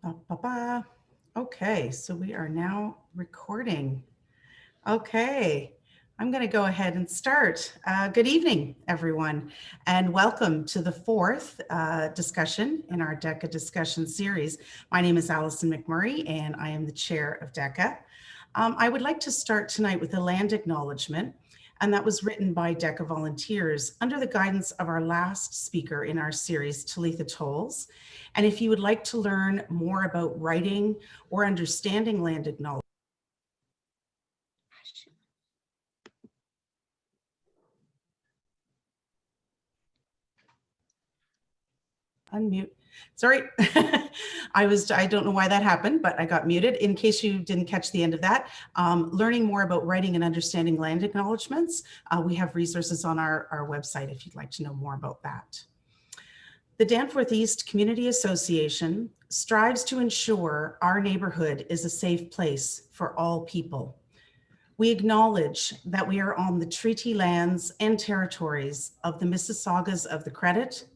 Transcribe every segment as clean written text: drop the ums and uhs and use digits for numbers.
Ba-ba-ba. Okay, so we are now recording. Okay, I'm going to go ahead and start. Good evening, everyone, and welcome to the fourth discussion in our DECA discussion series. My name is Allison McMurray, and I am the chair of DECA. I would like to start tonight with a land acknowledgement, and that was written by DECA volunteers under the guidance of our last speaker in our series, Talitha Tolles. And if you would like to learn more about writing or understanding land acknowledgement, unmute. Sorry, I don't know why that happened, but I got muted. In case you didn't catch the end of that, learning more about writing and understanding land acknowledgements, we have resources on our website if you'd like to know more about that. The Danforth East Community Association strives to ensure our neighborhood is a safe place for all people. We acknowledge that we are on the treaty lands and territories of the Mississaugas of the Credit,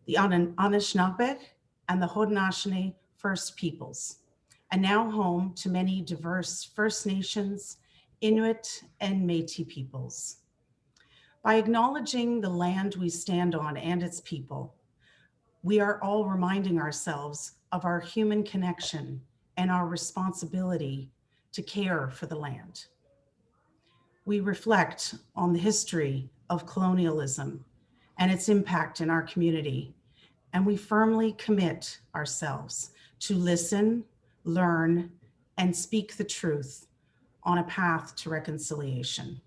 the Anishinaabe, and the Haudenosaunee First Peoples, and now home to many diverse First Nations, Inuit, and Métis peoples. By acknowledging the land we stand on and its people, we are all reminding ourselves of our human connection and our responsibility to care for the land. We reflect on the history of colonialism and its impact in our community, and we firmly commit ourselves to listen, learn, and speak the truth on a path to reconciliation.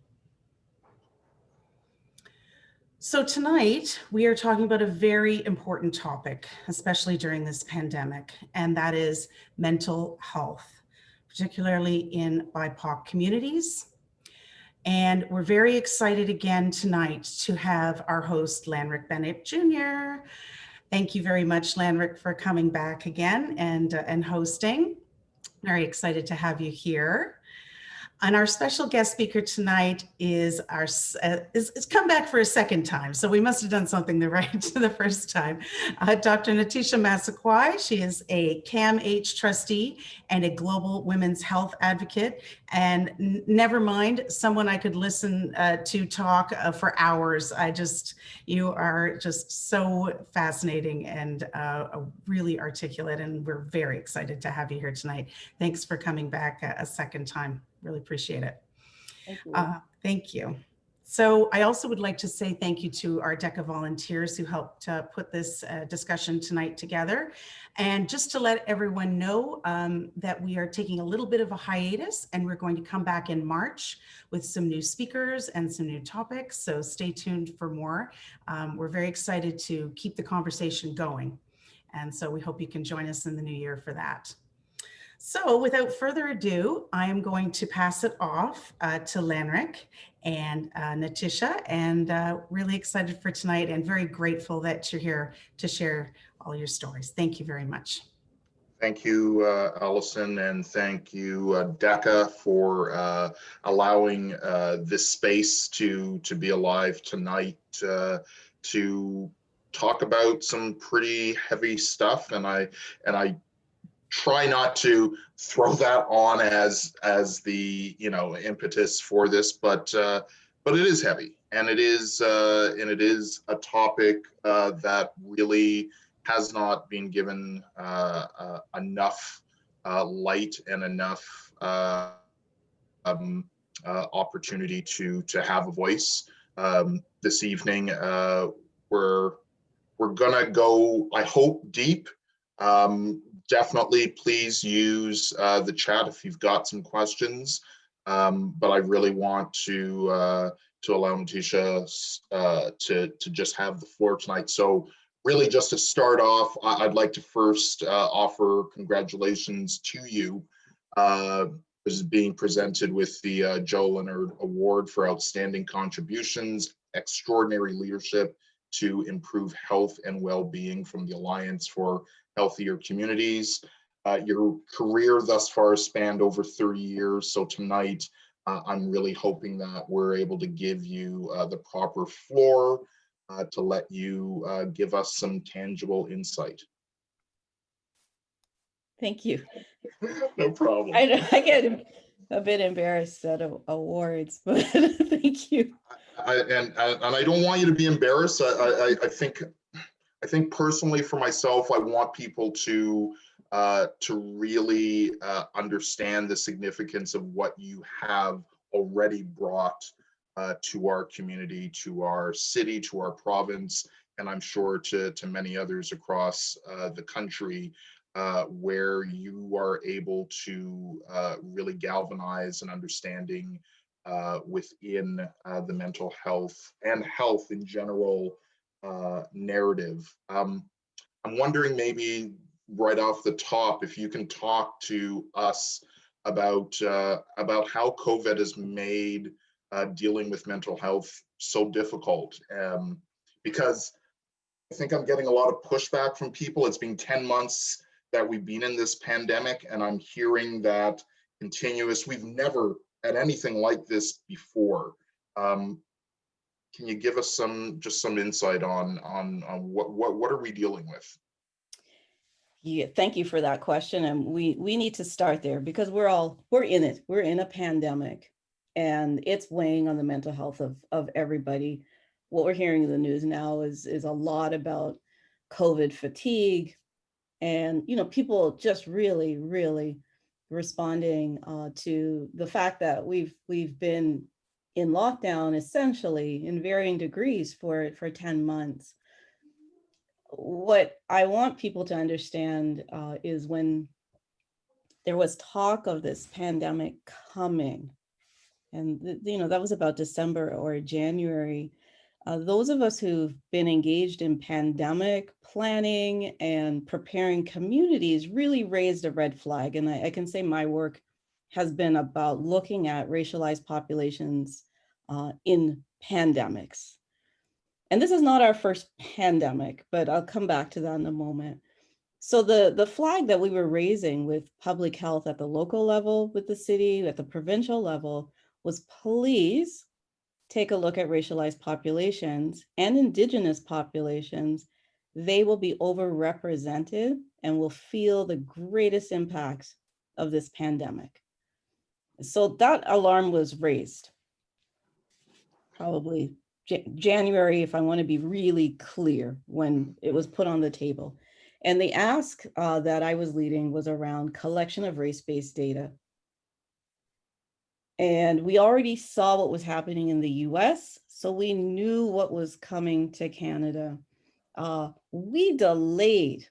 So tonight, we are talking about a very important topic, especially during this pandemic, and that is mental health, particularly in BIPOC communities. And we're very excited again tonight to have our host, Lanrick Bennett Jr. Thank you very much, Lanrick, for coming back again and hosting. Very excited to have you here. And our special guest speaker tonight is come back for a second time. So we must have done something right the first time. Dr. Notisha Massaquoi. She is a CAMH trustee and a global women's health advocate. And never mind, someone I could listen to talk for hours. You are just so fascinating and really articulate. And we're very excited to have you here tonight. Thanks for coming back a second time. Really appreciate it. Thank you. Thank you. So I also would like to say thank you to our DECA volunteers who helped put this discussion tonight together. And just to let everyone know that we are taking a little bit of a hiatus and we're going to come back in March with some new speakers and some new topics. So stay tuned for more. We're very excited to keep the conversation going. And so we hope you can join us in the new year for that. So without further ado, I am going to pass it off to Lanrick and Notisha, and really excited for tonight and very grateful that you're here to share all your stories. Thank you very much. Thank you, Allison, and thank you, DECA, for allowing this space to be alive tonight to talk about some pretty heavy stuff, and I try not to throw that on as the impetus for this, but it is heavy, and it is a topic that really has not been given enough light and enough opportunity to have a voice. This evening, we're gonna go, I hope, deep. Definitely please use the chat if you've got some questions, but I really want to allow Notisha to just have the floor tonight. So really, just to start off, I'd like to first offer congratulations to you. This is being presented with the Joe Leonard Award for Outstanding Contributions, Extraordinary Leadership to Improve Health and Well-Being from the Alliance for Healthier Communities. Your career thus far spanned over 30 years, so tonight I'm really hoping that we're able to give you the proper floor to let you give us some tangible insight. Thank you. No problem. I know I get a bit embarrassed at awards, but thank you. And I don't want you to be embarrassed. I think personally for myself, I want people to really understand the significance of what you have already brought to our community, to our city, to our province, and I'm sure to many others across the country, where you are able to really galvanize an understanding within the mental health and health in general narrative. I'm wondering, maybe right off the top, if you can talk to us about how COVID has made dealing with mental health so difficult. Because I think I'm getting a lot of pushback from people. It's been 10 months that we've been in this pandemic, and I'm hearing that we've never had anything like this before. Can you give us just some insight on what are we dealing with? Yeah, thank you for that question. And we need to start there because we're in it. We're in a pandemic and it's weighing on the mental health of everybody. What we're hearing in the news now is a lot about COVID fatigue and, people just really, really responding to the fact that we've been in lockdown essentially in varying degrees for 10 months. What I want people to understand is when there was talk of this pandemic coming, and that was about December or January, those of us who've been engaged in pandemic planning and preparing communities really raised a red flag. And I can say my work has been about looking at racialized populations in pandemics. And this is not our first pandemic, but I'll come back to that in a moment. So the flag that we were raising with public health at the local level, with the city, at the provincial level, was please take a look at racialized populations and Indigenous populations. They will be overrepresented and will feel the greatest impacts of this pandemic. So that alarm was raised probably January, if I want to be really clear, when it was put on the table. And the ask that I was leading was around collection of race-based data. And we already saw what was happening in the US, so we knew what was coming to Canada. We delayed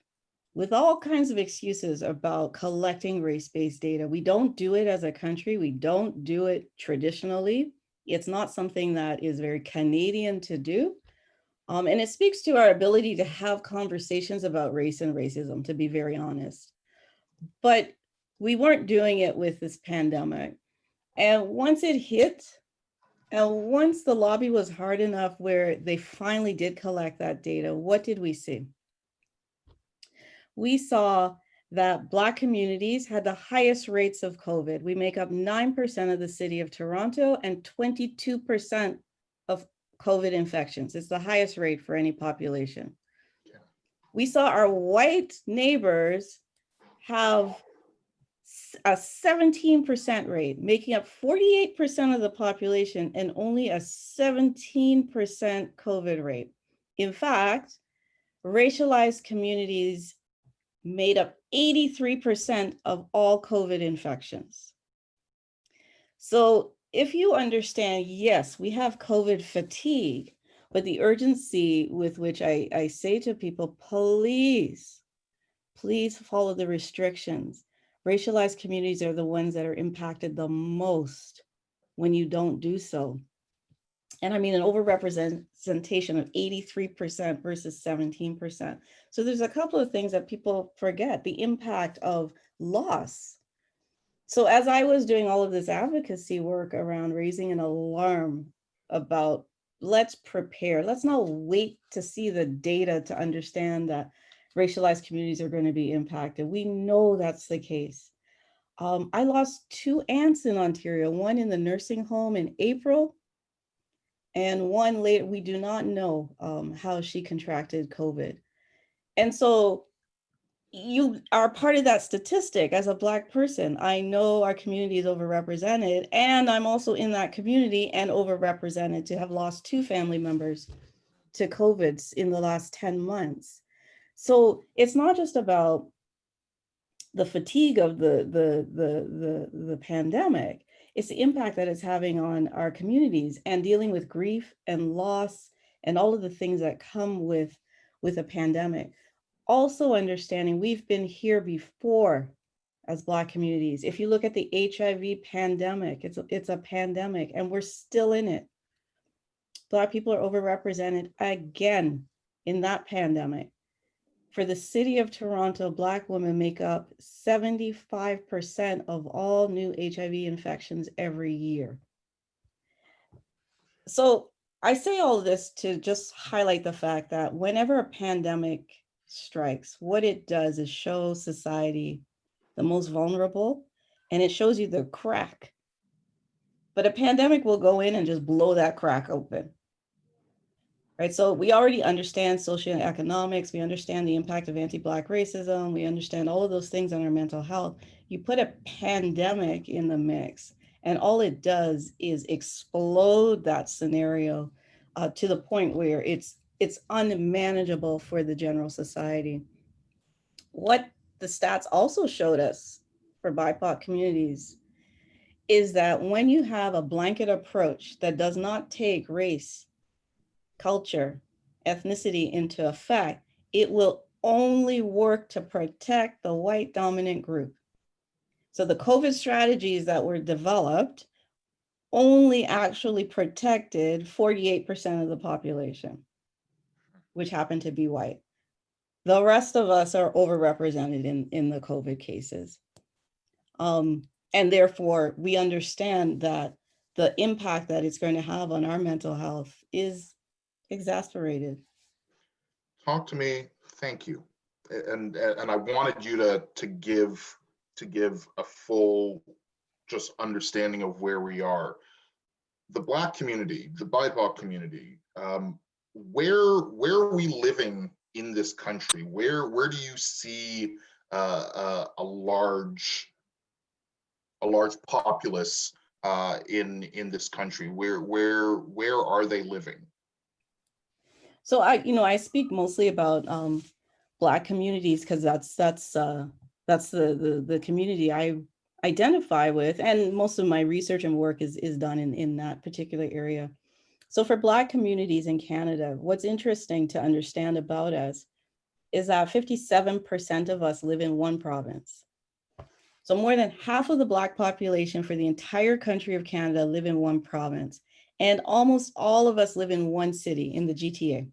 with all kinds of excuses about collecting race-based data. We don't do it as a country. We don't do it traditionally. It's not something that is very Canadian to do. And it speaks to our ability to have conversations about race and racism, to be very honest. But we weren't doing it with this pandemic. And once it hit, and once the lobby was hard enough where they finally did collect that data, what did we see? We saw that Black communities had the highest rates of COVID. We make up 9% of the city of Toronto and 22% of COVID infections. It's the highest rate for any population. Yeah. We saw our white neighbors have a 17% rate, making up 48% of the population and only a 17% COVID rate. In fact, racialized communities made up 83% of all COVID infections. So if you understand, yes, we have COVID fatigue, but the urgency with which I say to people, please follow the restrictions. Racialized communities are the ones that are impacted the most when you don't do so. And I mean an overrepresentation of 83% versus 17%. So there's a couple of things that people forget, the impact of loss. So as I was doing all of this advocacy work around raising an alarm about let's prepare, let's not wait to see the data to understand that racialized communities are going to be impacted. We know that's the case. I lost 2 aunts in Ontario, one in the nursing home in April, and one later. We do not know how she contracted COVID. And so you are part of that statistic as a Black person. I know our community is overrepresented, and I'm also in that community and overrepresented to have lost 2 family members to COVID in the last 10 months. So it's not just about the fatigue of the pandemic, it's the impact that it's having on our communities and dealing with grief and loss and all of the things that come with a pandemic. Also understanding we've been here before as Black communities. If you look at the HIV pandemic, it's a pandemic and we're still in it. Black people are overrepresented again in that pandemic. For the city of Toronto, Black women make up 75% of all new HIV infections every year. So I say all of this to just highlight the fact that whenever a pandemic strikes, what it does is show society the most vulnerable, and it shows you the crack. But a pandemic will go in and just blow that crack open. Right, so we already understand socioeconomics, we understand the impact of anti-Black racism, we understand all of those things on our mental health. You put a pandemic in the mix, and all it does is explode that scenario to the point where it's unmanageable for the general society. What the stats also showed us for BIPOC communities is that when you have a blanket approach that does not take race, culture, ethnicity into effect, it will only work to protect the white dominant group. So the COVID strategies that were developed only actually protected 48% of the population, which happened to be white. The rest of us are overrepresented in the COVID cases. And therefore, we understand that the impact that it's going to have on our mental health is exasperated. Talk to me. Thank you. And I wanted you to give a full just understanding of where we are. The Black community, the BIPOC community, where are we living in this country? Where do you see a large populace in this country? Where are they living? So I speak mostly about Black communities because that's the community I identify with, and most of my research and work is done in that particular area. So for Black communities in Canada, what's interesting to understand about us is that 57% of us live in one province. So more than half of the Black population for the entire country of Canada live in one province. And almost all of us live in one city in the GTA.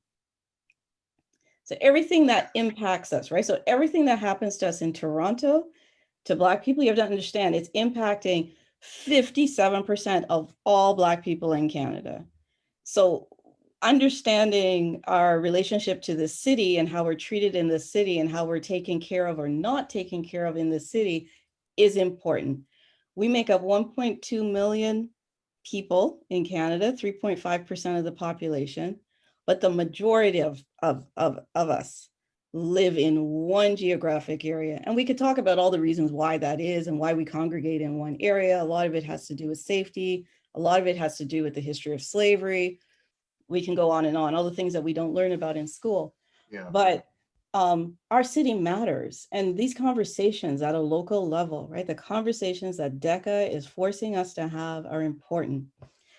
So everything that impacts us, right? So everything that happens to us in Toronto, to Black people, you have to understand it's impacting 57% of all Black people in Canada. So understanding our relationship to the city and how we're treated in the city and how we're taken care of or not taken care of in the city is important. We make up 1.2 million people in Canada, 3.5% of the population, but the majority of us live in one geographic area. And we could talk about all the reasons why that is and why we congregate in one area. A lot of it has to do with safety. A lot of it has to do with the history of slavery. We can go on and on, all the things that we don't learn about in school. Yeah. But our city matters. And these conversations at a local level, right? The conversations that DECA is forcing us to have are important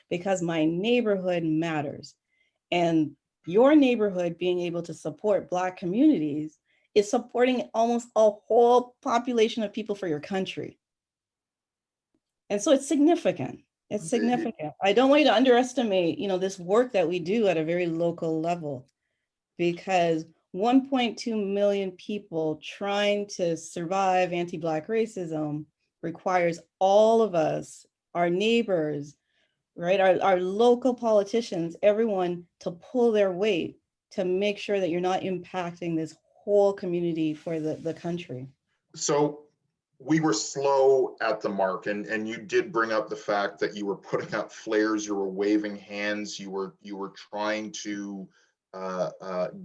because my neighborhood matters. And your neighborhood being able to support Black communities is supporting almost a whole population of people for your country. And so it's significant. It's significant. I don't want you to underestimate, this work that we do at a very local level, because 1.2 million people trying to survive anti-Black racism requires all of us, our neighbors, right? Our local politicians, everyone to pull their weight to make sure that you're not impacting this whole community for the country. So we were slow at the mark, and you did bring up the fact that you were putting up flares, you were waving hands, you were trying to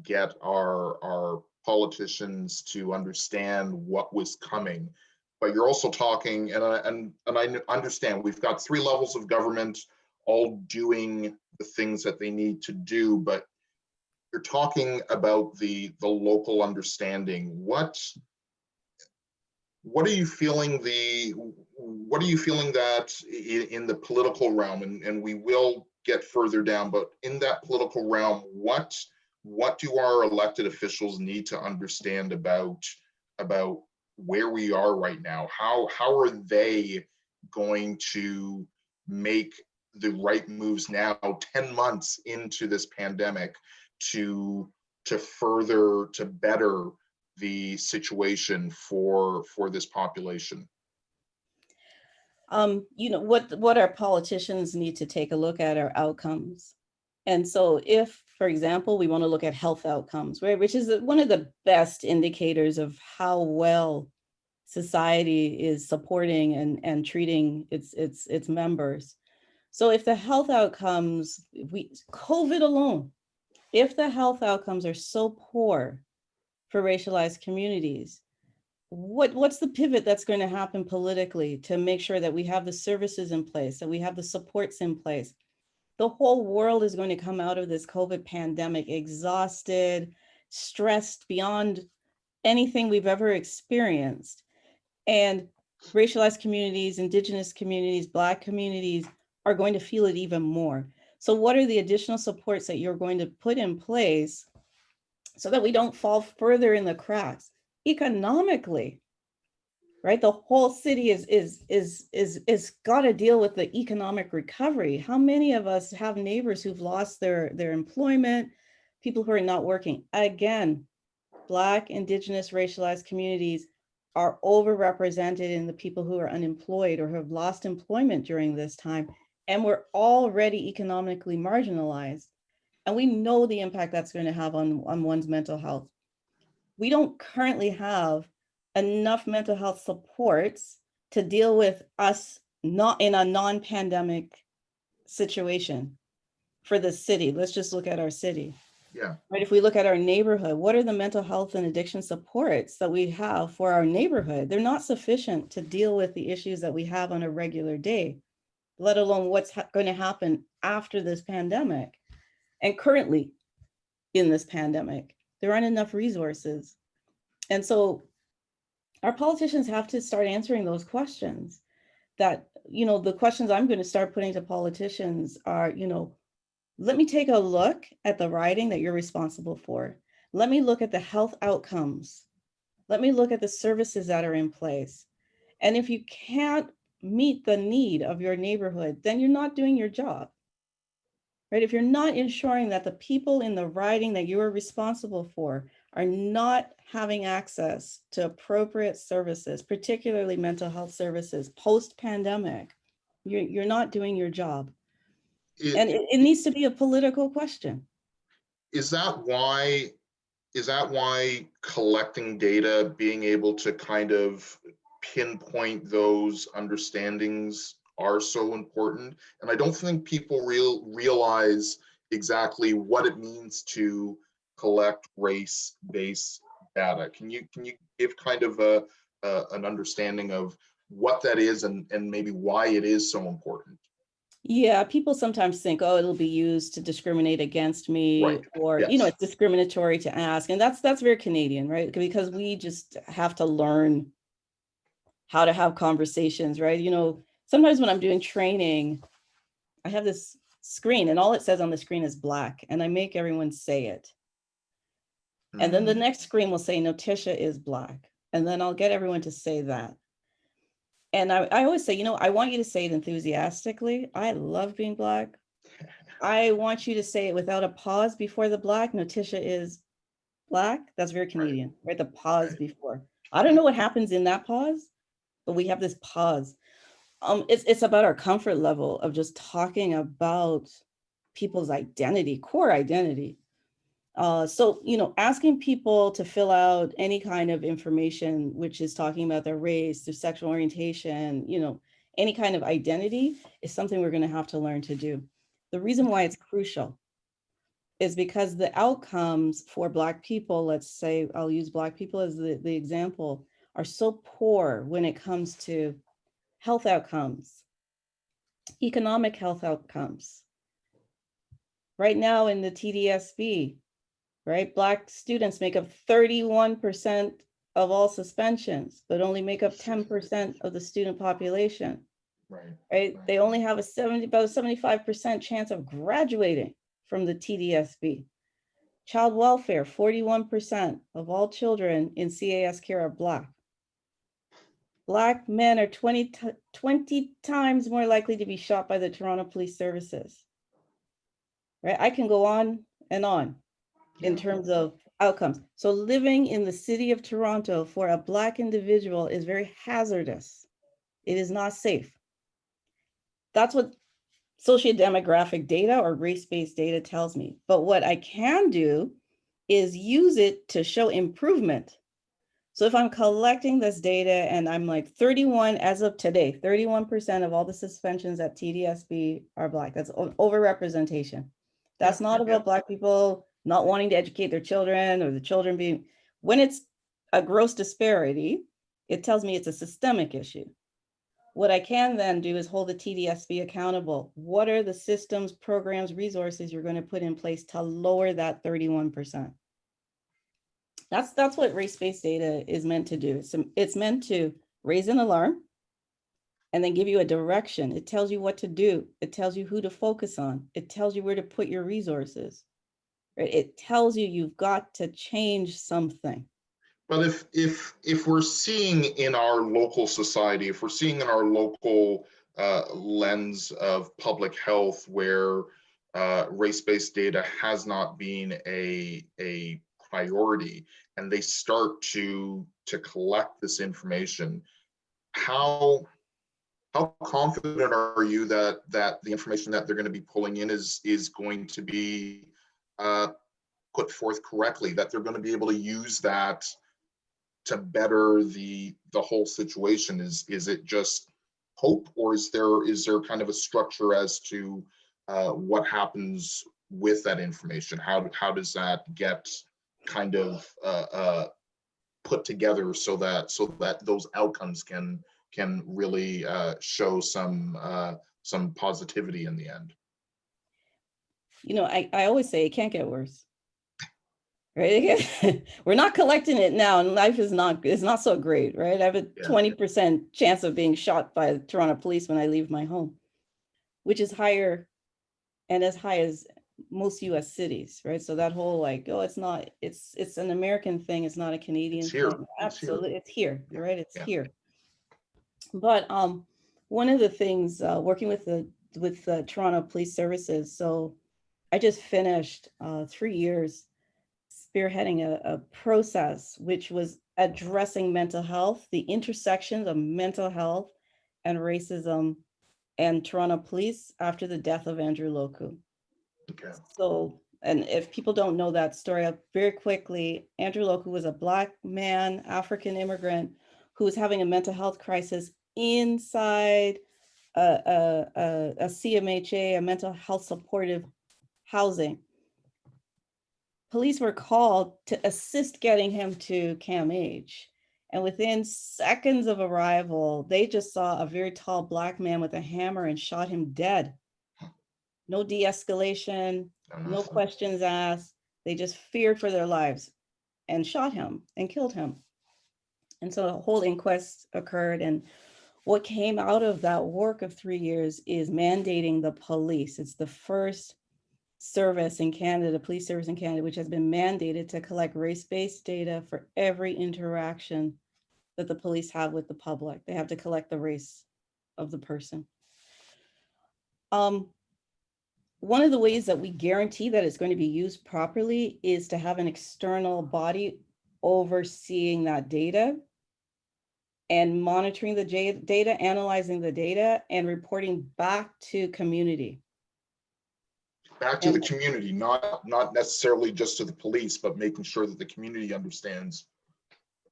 get our politicians to understand what was coming. But you're also talking, and I understand we've got 3 levels of government all doing the things that they need to do, but you're talking about the local understanding. What are you feeling that in the political realm, and we will get further down, but in that political realm, what do our elected officials need to understand about where we are right now? How are they going to make the right moves now, 10 months into this pandemic, to better the situation for this population? You know, what our politicians need to take a look at are outcomes. And so if, for example, we want to look at health outcomes, right, which is one of the best indicators of how well society is supporting and treating its members. So if the health outcomes, COVID alone, if the health outcomes are so poor for racialized communities, what's the pivot that's going to happen politically to make sure that we have the services in place, that we have the supports in place? The whole world is going to come out of this COVID pandemic exhausted, stressed beyond anything we've ever experienced. And racialized communities, Indigenous communities, Black communities are going to feel it even more. So what are the additional supports that you're going to put in place so that we don't fall further in the cracks economically? Right, the whole city is got to deal with the economic recovery. How many of us have neighbors who've lost their employment, people who are not working? Again, Black, Indigenous, racialized communities are overrepresented in the people who are unemployed or who have lost employment during this time, and we're already economically marginalized. And we know the impact that's going to have on one's mental health. We don't currently have enough mental health supports to deal with us not in a non-pandemic situation for the city. Let's just look at our city. Yeah. Right. If we look at our neighborhood, what are the mental health and addiction supports that we have for our neighborhood? They're not sufficient to deal with the issues that we have on a regular day, let alone what's going to happen after this pandemic. And currently in this pandemic, there aren't enough resources. And so our politicians have to start answering those questions. That, you know, the questions I'm going to start putting to politicians are, you know, let me take a look at the riding that you're responsible for. Let me look at the health outcomes. Let me look at the services that are in place. And if you can't meet the need of your neighborhood, then you're not doing your job. Right? If you're not ensuring that the people in the riding that you are responsible for are not having access to appropriate services, particularly mental health services post-pandemic, you're not doing your job. And it needs to be a political question. Is that why collecting data, being able to kind of pinpoint those understandings are so important? And I don't think people realize exactly what it means to collect race-based data. Can you give kind of an understanding of what that is and maybe why it is so important? Yeah, people sometimes think, oh, it'll be used to discriminate against me, right. or, Yes. you know, it's discriminatory to ask. And that's very Canadian, right? Because we just have to learn how to have conversations, right? You know, sometimes when I'm doing training, I have this screen and all it says on the screen is Black, and I make everyone say it. And then the next screen will say Notisha is Black. And then I'll get everyone to say that. And I always say, you know, I want you to say it enthusiastically. I love being Black. I want you to say it without a pause before the Black. Notisha is Black. That's very Canadian, right? The pause before. I don't know what happens in that pause, but we have this pause. It's about our comfort level of just talking about people's identity, core identity. So, you know, asking people to fill out any kind of information, which is talking about their race, their sexual orientation, you know, any kind of identity is something we're going to have to learn to do. The reason why it's crucial is because the outcomes for Black people, let's say, I'll use Black people as the example, are so poor when it comes to health outcomes, economic health outcomes. Right now in the TDSB, right, Black students make up 31% of all suspensions, but only make up 10% of the student population. Right? They only have about a 75% chance of graduating from the TDSB. Child welfare, 41% of all children in CAS care are Black. Black men are 20 times more likely to be shot by the Toronto Police Services. Right? I can go on and on in terms of outcomes. So living in the city of Toronto for a Black individual is very hazardous. It is not safe. That's what sociodemographic data or race-based data tells me. But what I can do is use it to show improvement. So if I'm collecting this data and I'm like 31 as of today, 31% of all the suspensions at TDSB are Black. That's overrepresentation. That's not about Black people not wanting to educate their children or the children being, when it's a gross disparity, it tells me it's a systemic issue. What I can then do is hold the TDSB accountable. What are the systems, programs, resources you're going to put in place to lower that 31%? That's what race-based data is meant to do. It's meant to raise an alarm and then give you a direction. It tells you what to do. It tells you who to focus on. It tells you where to put your resources. Right? It tells you you've got to change something. But if we're seeing in our local society, if we're seeing in our local lens of public health where race-based data has not been a priority, and they start to collect this information, how confident are you that the information that they're going to be pulling in is going to be put forth correctly, that they're going to be able to use that to better the whole situation? Is it just hope, or is there kind of a structure as to what happens with that information? How does that get kind of put together so that those outcomes can really show some positivity in the end? You know, I always say it can't get worse. Right? We're not collecting it now, and life is not so great, right? I have a 20% chance of being shot by the Toronto police when I leave my home, which is higher and as high as most US cities, right? So that whole like, oh, it's an American thing, it's not a Canadian thing. Absolutely, it's here, right? It's here. But one of the things working with the Toronto Police Services, so I just finished 3 years spearheading a process which was addressing mental health, the intersections of mental health and racism and Toronto police after the death of Andrew Loku. Okay. So, and if people don't know that story, very quickly, Andrew Loku was a Black man, African immigrant, who was having a mental health crisis inside a CMHA, a mental health supportive housing. Police were called to assist getting him to CAMH. And within seconds of arrival, they just saw a very tall Black man with a hammer and shot him dead. No de-escalation, no questions asked. They just feared for their lives and shot him and killed him. And so a whole inquest occurred. And what came out of that work of 3 years is mandating the police. It's the first service in Canada, police service in Canada, which has been mandated to collect race-based data for every interaction that the police have with the public. They have to collect the race of the person. One of the ways that we guarantee that it's going to be used properly is to have an external body overseeing that data and monitoring the data, analyzing the data, and reporting back to community. Back to the community, not necessarily just to the police, but making sure that the community understands.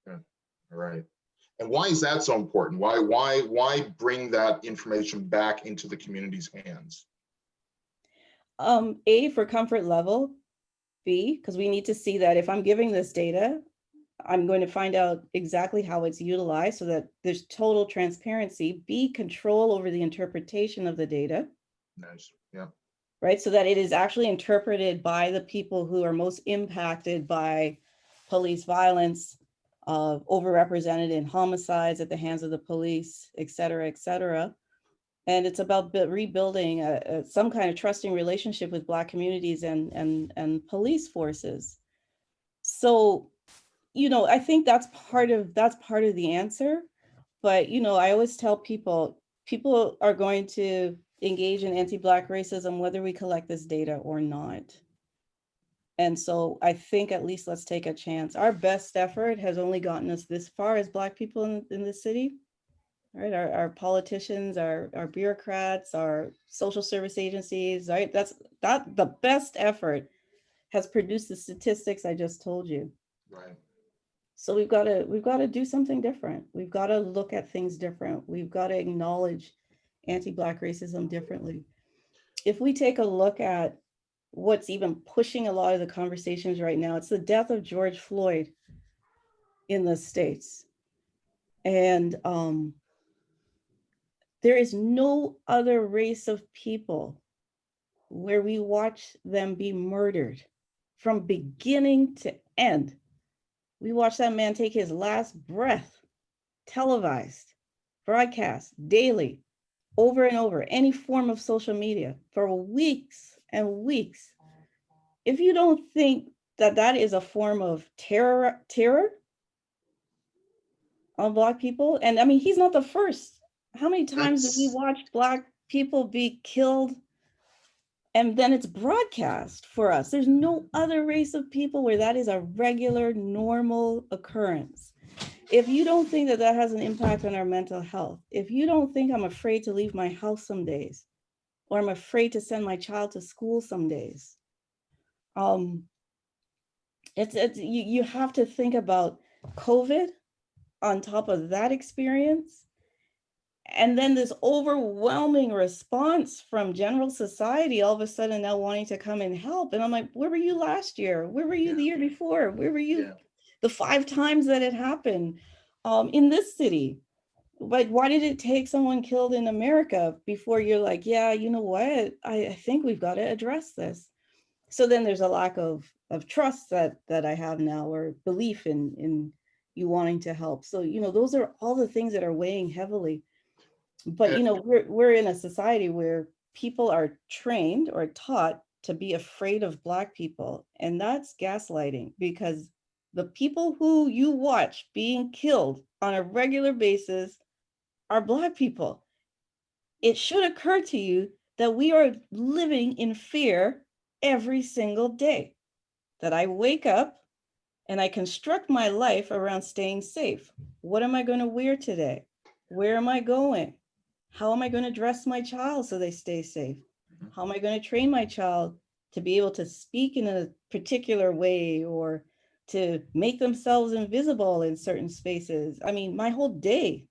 Okay. All right. And why is that so important? Why bring that information back into the community's hands? A, for comfort level. B, because we need to see that if I'm giving this data, I'm going to find out exactly how it's utilized so that there's total transparency. B, control over the interpretation of the data. Nice. Yeah. Right, so that it is actually interpreted by the people who are most impacted by police violence, overrepresented in homicides at the hands of the police, et cetera, et cetera. And it's about rebuilding some kind of trusting relationship with Black communities and police forces. So, you know, I think that's part of the answer. But, you know, I always tell people are going to engage in anti-Black racism, whether we collect this data or not. And so I think at least let's take a chance. Our best effort has only gotten us this far as Black people in the city, right? Our politicians, our bureaucrats, our social service agencies, right? The best effort has produced the statistics I just told you. Right. So we've got to do something different. We've got to look at things different. We've got to acknowledge anti-Black racism differently. If we take a look at what's even pushing a lot of the conversations right now, it's the death of George Floyd in the States. And there is no other race of people where we watch them be murdered from beginning to end. We watch that man take his last breath, televised, broadcast daily, over and over, any form of social media for weeks and weeks. If you don't think that that is a form of terror on Black people, and I mean, he's not the first. How many times do we watch Black people be killed and then it's broadcast for us? There's no other race of people where that is a regular, normal occurrence. If you don't think that that has an impact on our mental health, if you don't think I'm afraid to leave my house some days, or I'm afraid to send my child to school some days, you have to think about COVID on top of that experience. And then this overwhelming response from general society, all of a sudden now wanting to come and help. And I'm like, where were you last year? Where were you the year before? Where were you the 5 times that it happened in this city? Like, why did it take someone killed in America before you're like, yeah, you know what? I think we've got to address this. So then there's a lack of trust that I have now, or belief in you wanting to help. So, you know, those are all the things that are weighing heavily. But, you know, we're in a society where people are trained or taught to be afraid of Black people. And that's gaslighting, because the people who you watch being killed on a regular basis are Black people. It should occur to you that we are living in fear every single day, that I wake up and I construct my life around staying safe. What am I going to wear today? Where am I going? How am I going to dress my child so they stay safe? How am I going to train my child to be able to speak in a particular way, or to make themselves invisible in certain spaces? I mean, my whole day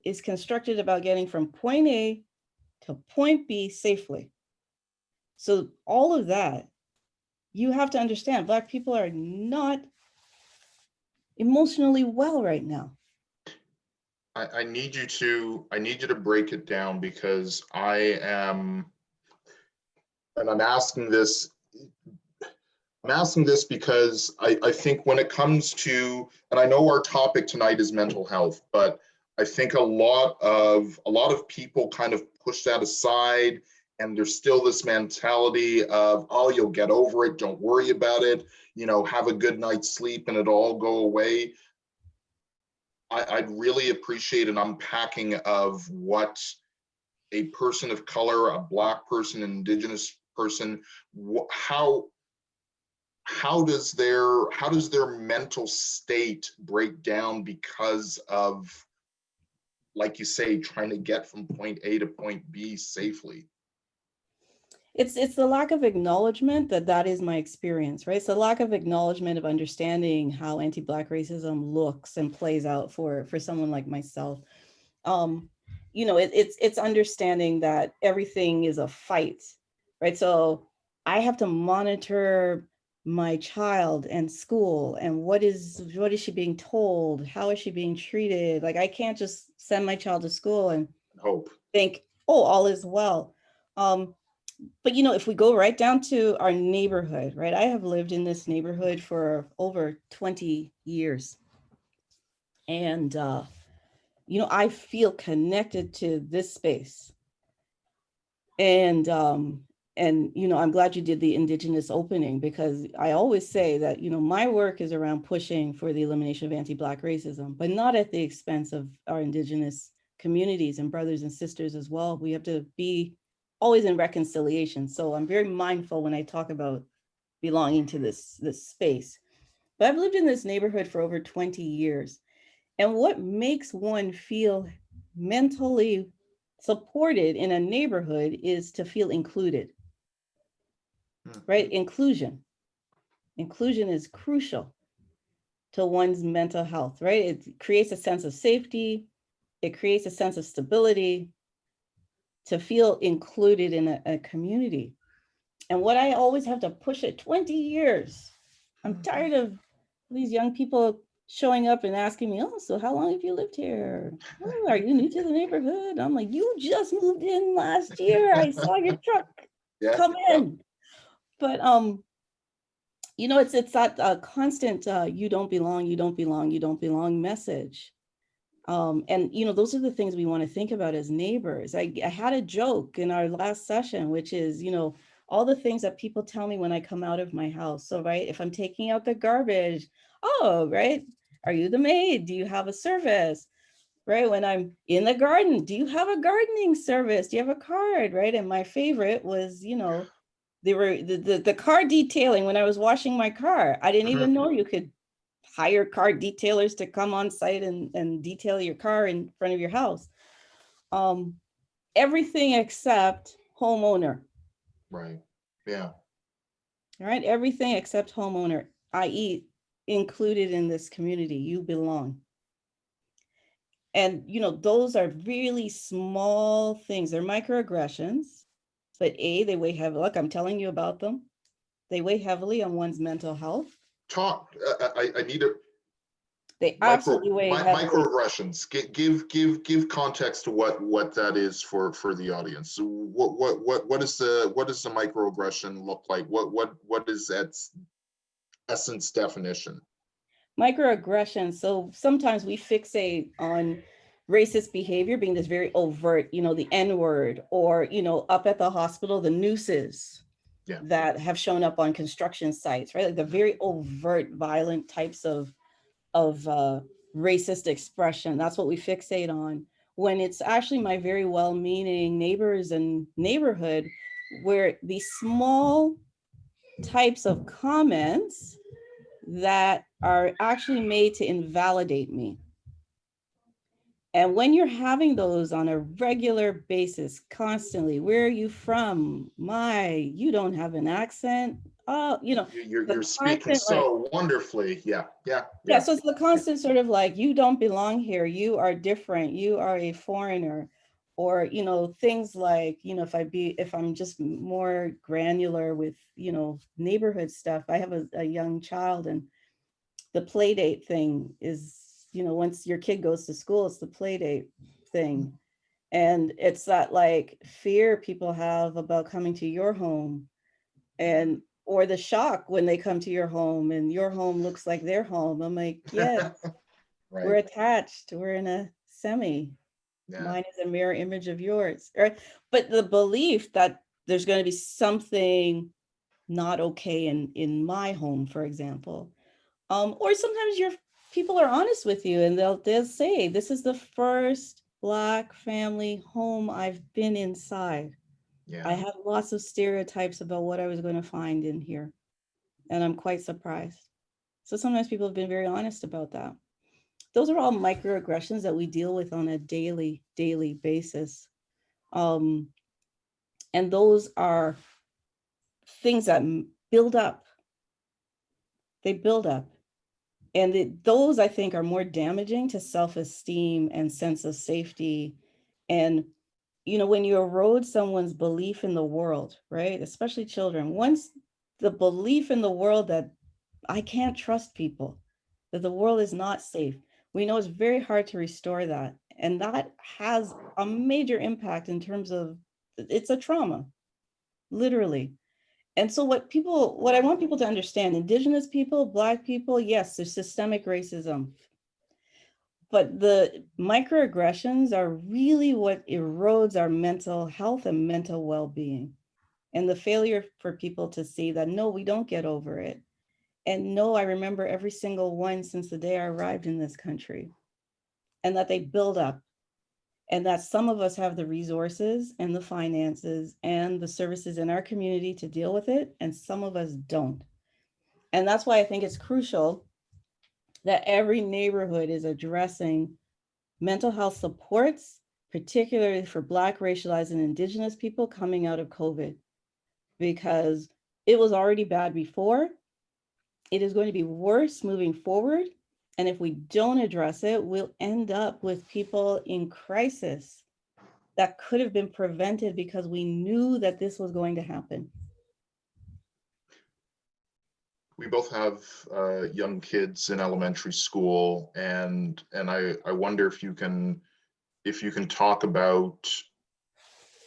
is constructed about getting from point A to point B safely. So all of that, you have to understand, Black people are not emotionally well right now. I need you to break it down, because I am, and I'm asking this because I think when it comes to, and I know our topic tonight is mental health, but I think a lot of people kind of push that aside, and there's still this mentality of, oh, you'll get over it, don't worry about it, you know, have a good night's sleep and it'll all go away. I'd really appreciate an unpacking of what a person of color, a Black person, an Indigenous person, how does their mental state break down because of, like you say, trying to get from point A to point B safely? It's the lack of acknowledgement that is my experience, right? It's the lack of acknowledgement of understanding how anti-Black racism looks and plays out for someone like myself. You know, it's understanding that everything is a fight, right? So I have to monitor my child and school, and what is she being told? How is she being treated? Like, I can't just send my child to school and Hope. think, oh, all is well. But if we go right down to our neighborhood, right? I have lived in this neighborhood for over 20 years. And I feel connected to this space. And I'm glad you did the Indigenous opening, because I always say that, my work is around pushing for the elimination of anti-Black racism, but not at the expense of our Indigenous communities and brothers and sisters as well. We have to be always in reconciliation. So I'm very mindful when I talk about belonging to this space. But I've lived in this neighborhood for over 20 years. And what makes one feel mentally supported in a neighborhood is to feel included, right? Inclusion is crucial to one's mental health, right? It creates a sense of safety. It creates a sense of stability, to feel included in a community. And what I always have to push it, 20 years, I'm tired of these young people showing up and asking me, oh, so how long have you lived here? Oh, are you new to the neighborhood? I'm like, you just moved in last year. I saw your truck come in. But it's that constant you don't belong message. And those are the things we want to think about as neighbors. I had a joke in our last session, which is, all the things that people tell me when I come out of my house. So, right, if I'm taking out the garbage, oh, right, are you the maid? Do you have a service? Right, when I'm in the garden, do you have a gardening service? Do you have a card? Right, and my favorite was, they were the car detailing when I was washing my car. I didn't even know you could hire car detailers to come on site and detail your car in front of your house. Everything except homeowner. Right. Yeah. All right. Everything except homeowner, i.e. included in this community, you belong. And, those are really small things. They're microaggressions, but they weigh heavily. Look, I'm telling you about them. They weigh heavily on one's mental health. I need a They absolutely weigh heavily. Microaggressions. Give context to what that is for the audience. So what does the microaggression look like? What is its essence definition? Microaggressions. So sometimes we fixate on racist behavior being this very overt, the N-word, or up at the hospital, the nooses that have shown up on construction sites, right? Like the very overt, violent types of racist expression. That's what we fixate on, when it's actually my very well-meaning neighbors and neighborhood, where these small types of comments that are actually made to invalidate me. And when you're having those on a regular basis, constantly, where are you from? You don't have an accent. Oh, you're speaking so wonderfully. Yeah. So it's the constant sort of like, you don't belong here. You are different. You are a foreigner. Or, things like, if I'm just more granular with, neighborhood stuff. I have a young child, and the play date thing is, once your kid goes to school, it's the play date thing. And it's that like fear people have about coming to your home, or the shock when they come to your home and your home looks like their home. I'm like, yes, right. We're attached. We're in a semi. Yeah. Mine is a mirror image of yours. Right? But the belief that there's going to be something not okay in my home, for example. Or sometimes people are honest with you, and they'll say, this is the first Black family home I've been inside. Yeah. I had lots of stereotypes about what I was going to find in here, and I'm quite surprised. So sometimes people have been very honest about that. Those are all microaggressions that we deal with on a daily basis. And those are things that build up. They build up. And those, I think, are more damaging to self-esteem and sense of safety. And, when you erode someone's belief in the world, right, especially children, once the belief in the world that I can't trust people, that the world is not safe. We know it's very hard to restore that. And that has a major impact in terms of, it's a trauma, literally. And so what I want people to understand, Indigenous people, Black people, yes, there's systemic racism. But the microaggressions are really what erodes our mental health and mental well-being. And the failure for people to see that, no, we don't get over it. And no, I remember every single one since the day I arrived in this country, and that they build up, and that some of us have the resources and the finances and the services in our community to deal with it, and some of us don't. And that's why I think it's crucial that every neighborhood is addressing mental health supports, particularly for Black, racialized, and Indigenous people coming out of COVID, because it was already bad before. It is going to be worse moving forward. And if we don't address it, we'll end up with people in crisis that could have been prevented because we knew that this was going to happen. We both have young kids in elementary school, and I wonder if you can talk about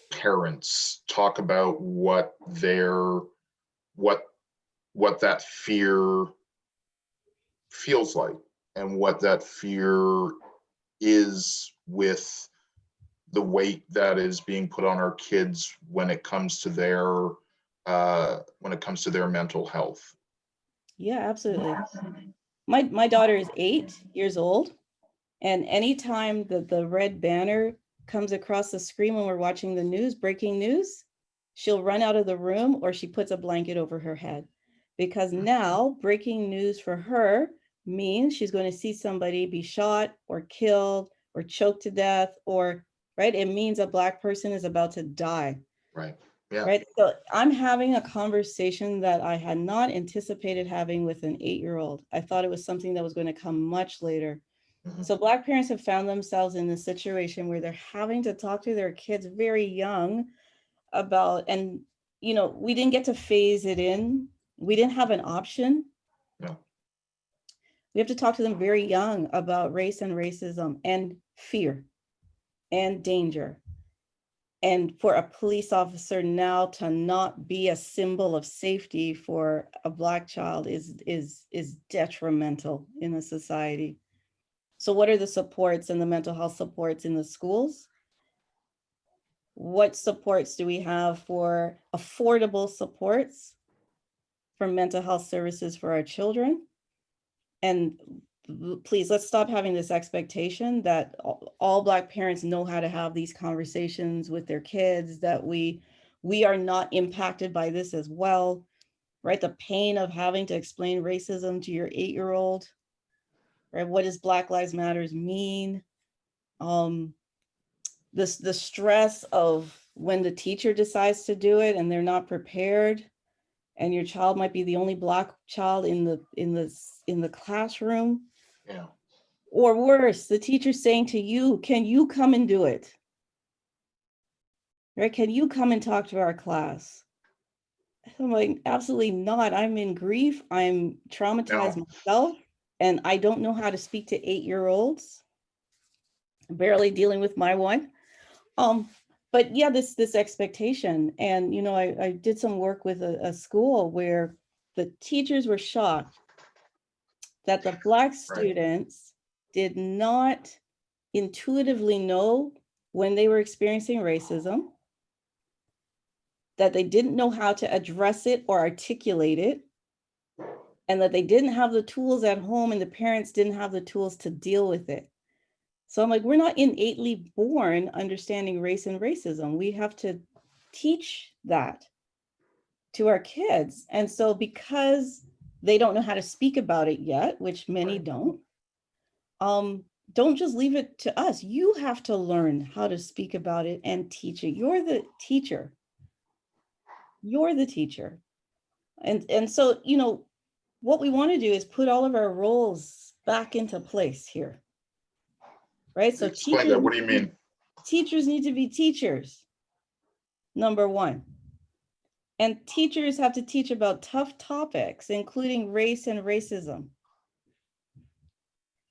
parents, talk about what that fear feels like, and what that fear is with the weight that is being put on our kids when it comes to their mental health. Yeah, absolutely. My daughter is 8 years old, and anytime that the red banner comes across the screen when we're watching the news, breaking news, she'll run out of the room, or she puts a blanket over her head, because now breaking news for her means she's going to see somebody be shot or killed or choked to death, or, right? It means a Black person is about to die. Right. Yeah. Right. So I'm having a conversation that I had not anticipated having with an 8-year-old. I thought it was something that was going to come much later. Mhm. So Black parents have found themselves in a situation where they're having to talk to their kids very young about, and, you know, we didn't get to phase it in. We didn't have an option. Yeah. We have to talk to them very young about race and racism and fear and danger. And for a police officer now to not be a symbol of safety for a Black child is detrimental in a society. So what are the supports and the mental health supports in the schools? What supports do we have for affordable supports for mental health services for our children? And please, let's stop having this expectation that all Black parents know how to have these conversations with their kids, that we are not impacted by this as well, right? The pain of having to explain racism to your 8-year-old, right? What does Black Lives Matters mean? The stress of when the teacher decides to do it and they're not prepared, and your child might be the only Black child in the classroom. Yeah. Or worse, the teacher saying to you, can you come and do it? Right? Can you come and talk to our class? I'm like, absolutely not. I'm in grief. I'm traumatized myself, and I don't know how to speak to 8-year-olds. Barely dealing with my one. But yeah, this expectation. And, you know, I did some work with a school where the teachers were shocked that the Black students did not intuitively know when they were experiencing racism, that they didn't know how to address it or articulate it, and that they didn't have the tools at home, and the parents didn't have the tools to deal with it. So I'm like, we're not innately born understanding race and racism. We have to teach that to our kids. And so because they don't know how to speak about it yet, which many don't just leave it to us. You have to learn how to speak about it and teach it. You're the teacher. You're the teacher. And so, you know, what we want to do is put all of our roles back into place here. Right? So Explain that. What do you mean? Teachers need to be teachers. Number one. And teachers have to teach about tough topics, including race and racism.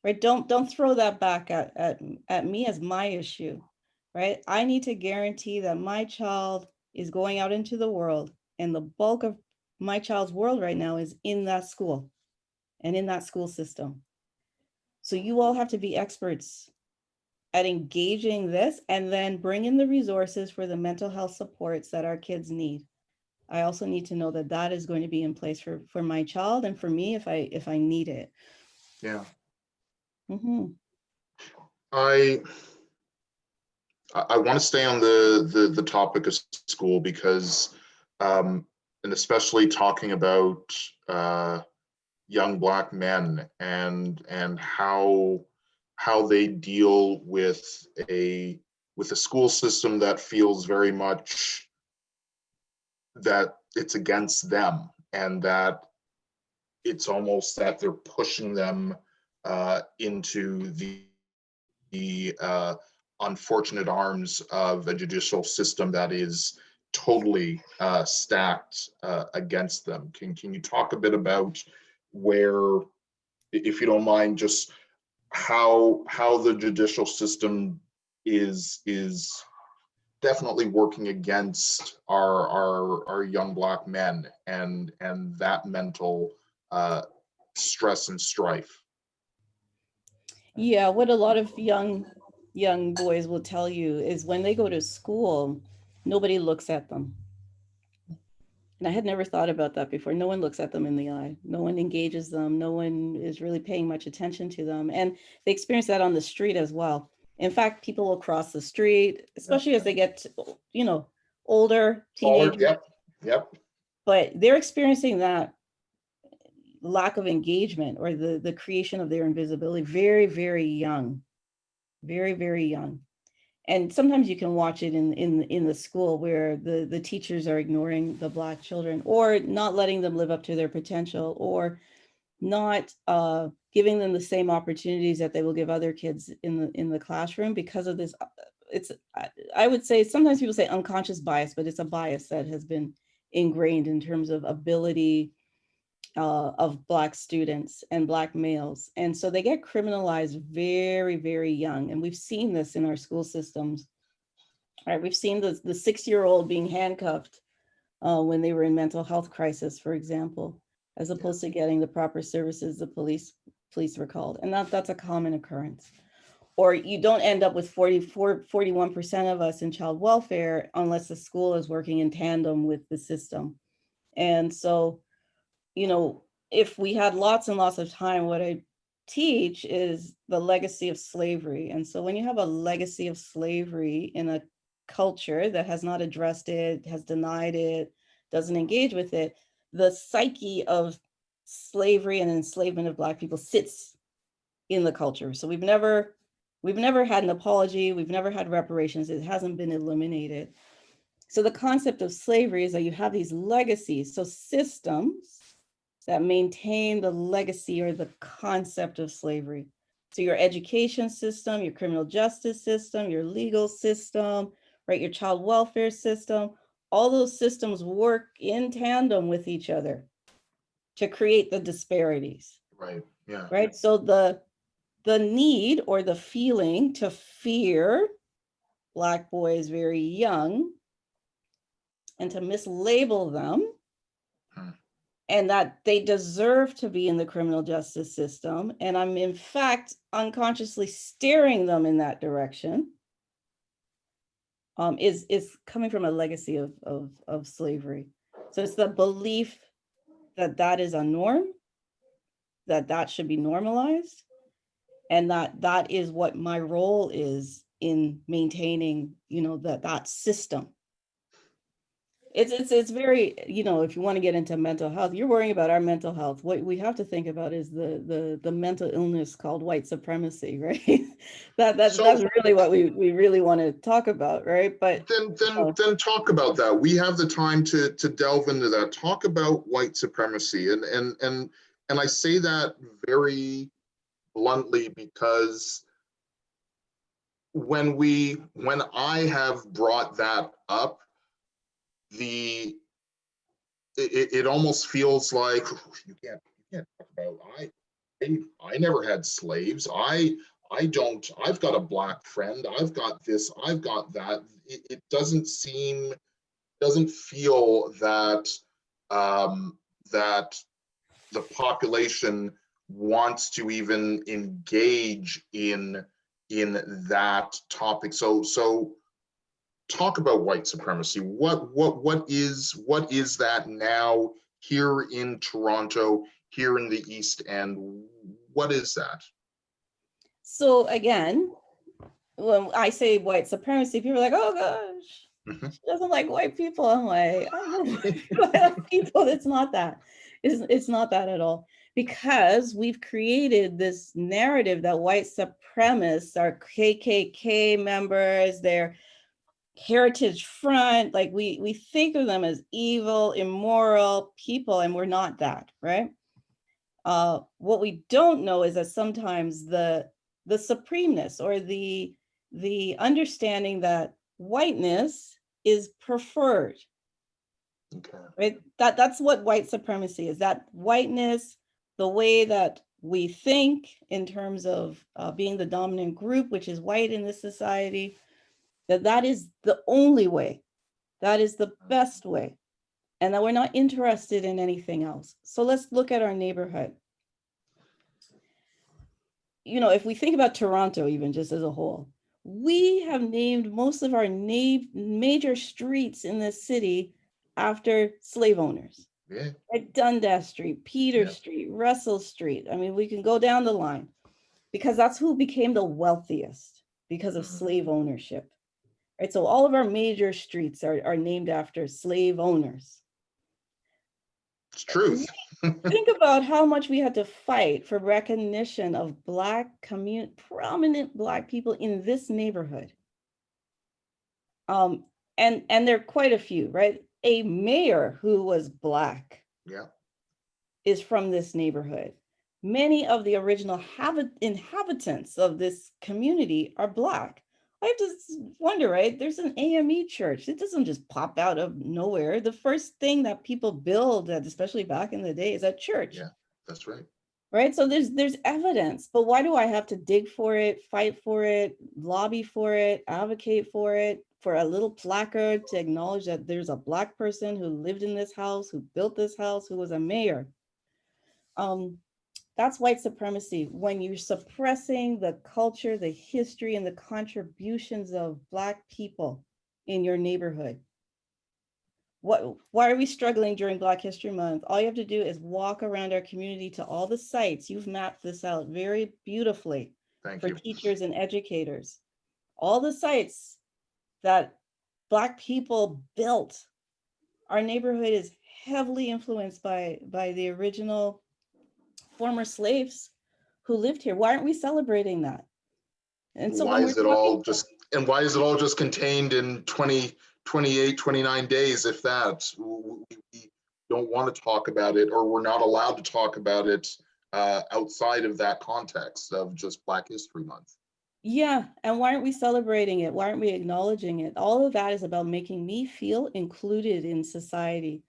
Right? Don't throw that back at me as my issue, right? I need to guarantee that my child is going out into the world, and the bulk of my child's world right now is in that school and in that school system. So you all have to be experts at engaging this, and then bring in the resources for the mental health supports that our kids need. I also need to know that that is going to be in place for my child and for me if I need it. Yeah. Mm-hmm. I want to stay on the topic of school because, and especially talking about young Black men and how they deal with a school system that feels very much that it's against them, and that it's almost that they're pushing them into the unfortunate arms of a judicial system that is totally stacked against them. Can you talk a bit about where, if you don't mind, just how the judicial system is definitely working against our young Black men and that mental stress and strife? Yeah, what a lot of young boys will tell you is when they go to school, nobody looks at them. And I had never thought about that before. No one looks at them in the eye. No one engages them. No one is really paying much attention to them. And they experience that on the street as well. In fact, people will cross the street, especially as they get, older, teenagers. Yep. But they're experiencing that lack of engagement or the creation of their invisibility very, very young, very, very young. And sometimes you can watch it in the school where the teachers are ignoring the Black children or not letting them live up to their potential, or not giving them the same opportunities that they will give other kids in the classroom because of this. I would say sometimes people say unconscious bias, but it's a bias that has been ingrained in terms of ability of Black students and Black males. And so they get criminalized very, very young. And we've seen this in our school systems. Right? We've seen the 6-year-old being handcuffed when they were in mental health crisis, for example, as opposed to getting the proper services the police were called. And that's a common occurrence. Or you don't end up with 41% of us in child welfare unless the school is working in tandem with the system. And so, if we had lots and lots of time, what I teach is the legacy of slavery. And so when you have a legacy of slavery in a culture that has not addressed it, has denied it, doesn't engage with it, the psyche of slavery and enslavement of Black people sits in the culture. So we've never had an apology, we've never had reparations, it hasn't been eliminated. So the concept of slavery is that you have these legacies, so systems that maintain the legacy or the concept of slavery. So your education system, your criminal justice system, your legal system, right, your child welfare system, all those systems work in tandem with each other to create the disparities. Right. Yeah. Right. So the need or the feeling to fear Black boys very young and to mislabel them, and that they deserve to be in the criminal justice system. And I'm in fact unconsciously steering them in that direction, is coming from a legacy of slavery. So it's the belief that that is a norm, that should be normalized, and that is what my role is in maintaining, that system. It's very, if you want to get into mental health, you're worrying about our mental health. What we have to think about is the mental illness called white supremacy, right? That's really what we really want to talk about, right? But then talk about that. We have the time to delve into that. Talk about white supremacy, and I say that very bluntly because when I have brought that up, the it almost feels like you can't talk about I never had slaves. I've got a black friend. I've got this, I've got that. It doesn't feel that that the population wants to even engage in that topic. So talk about white supremacy. What is that now here in Toronto, here in the East End? What is that? So again, when I say white supremacy, people are like, oh gosh, she doesn't like white people. I'm like, I love people. It's not that. It's not that at all. Because we've created this narrative that white supremacists are KKK members, they're Heritage Front, like we think of them as evil, immoral people, and we're not that, right? What we don't know is that sometimes the supremeness or the understanding that whiteness is preferred. Okay. Right? That's what white supremacy is, that whiteness, the way that we think in terms of being the dominant group, which is white in this society, that is the only way, that is the best way, and that we're not interested in anything else. So let's look at our neighborhood. You know, if we think about Toronto, even just as a whole, we have named most of our major streets in this city after slave owners. Yeah. Like Dundas Street, Peter Street, Russell Street. I mean, we can go down the line because that's who became the wealthiest because of slave ownership. Right? So all of our major streets are named after slave owners. It's truth. Think about how much we had to fight for recognition of prominent Black people in this neighborhood. And there are quite a few, right? A mayor who was Black is from this neighborhood. Many of the original inhabitants of this community are Black. I just wonder, right? There's an AME church. It doesn't just pop out of nowhere. The first thing that people build, especially back in the day, is a church. Yeah, that's right. Right? So there's evidence, but why do I have to dig for it, fight for it, lobby for it, advocate for it, for a little placard to acknowledge that there's a Black person who lived in this house, who built this house, who was a mayor? That's white supremacy, when you're suppressing the culture, the history, and the contributions of Black people in your neighborhood. Why are we struggling during Black History Month? All you have to do is walk around our community to all the sites. You've mapped this out very beautifully for teachers and educators. All the sites that Black people built. Our neighborhood is heavily influenced by the original former slaves who lived here. Why aren't we celebrating that? And so why is it all just contained in 28, 29 days, if that? We don't want to talk about it, or we're not allowed to talk about it outside of that context of just Black History Month. Yeah, and why aren't we celebrating it? Why aren't we acknowledging it? All of that is about making me feel included in society,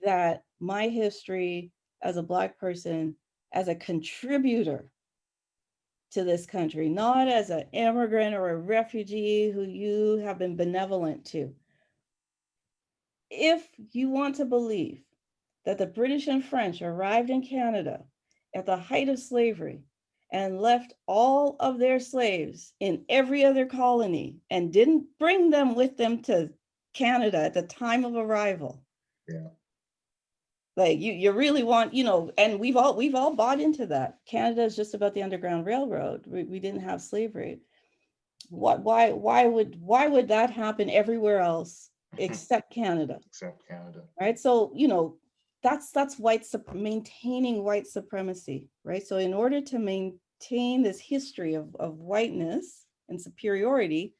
that my history as a Black person, as a contributor to this country, not as an immigrant or a refugee who you have been benevolent to. If you want to believe that the British and French arrived in Canada at the height of slavery and left all of their slaves in every other colony and didn't bring them with them to Canada at the time of arrival. Yeah. Like you really want, and we've all bought into that. Canada is just about the Underground Railroad. We didn't have slavery. Why would that happen everywhere else except Canada? Except Canada. Right. So, that's maintaining white supremacy, right? So in order to maintain this history of whiteness and superiority,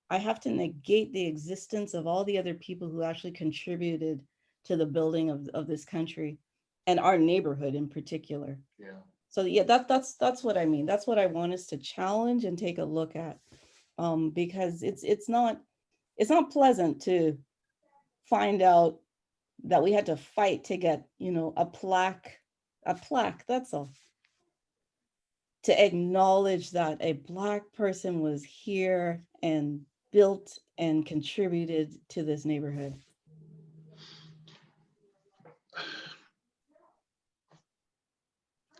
I have to negate the existence of all the other people who actually contributed to the building of this country and our neighborhood in particular. Yeah. So yeah, that's what I mean. That's what I want us to challenge and take a look at, because it's not pleasant to find out that we had to fight to get, a plaque, that's all. To acknowledge that a Black person was here and built and contributed to this neighborhood.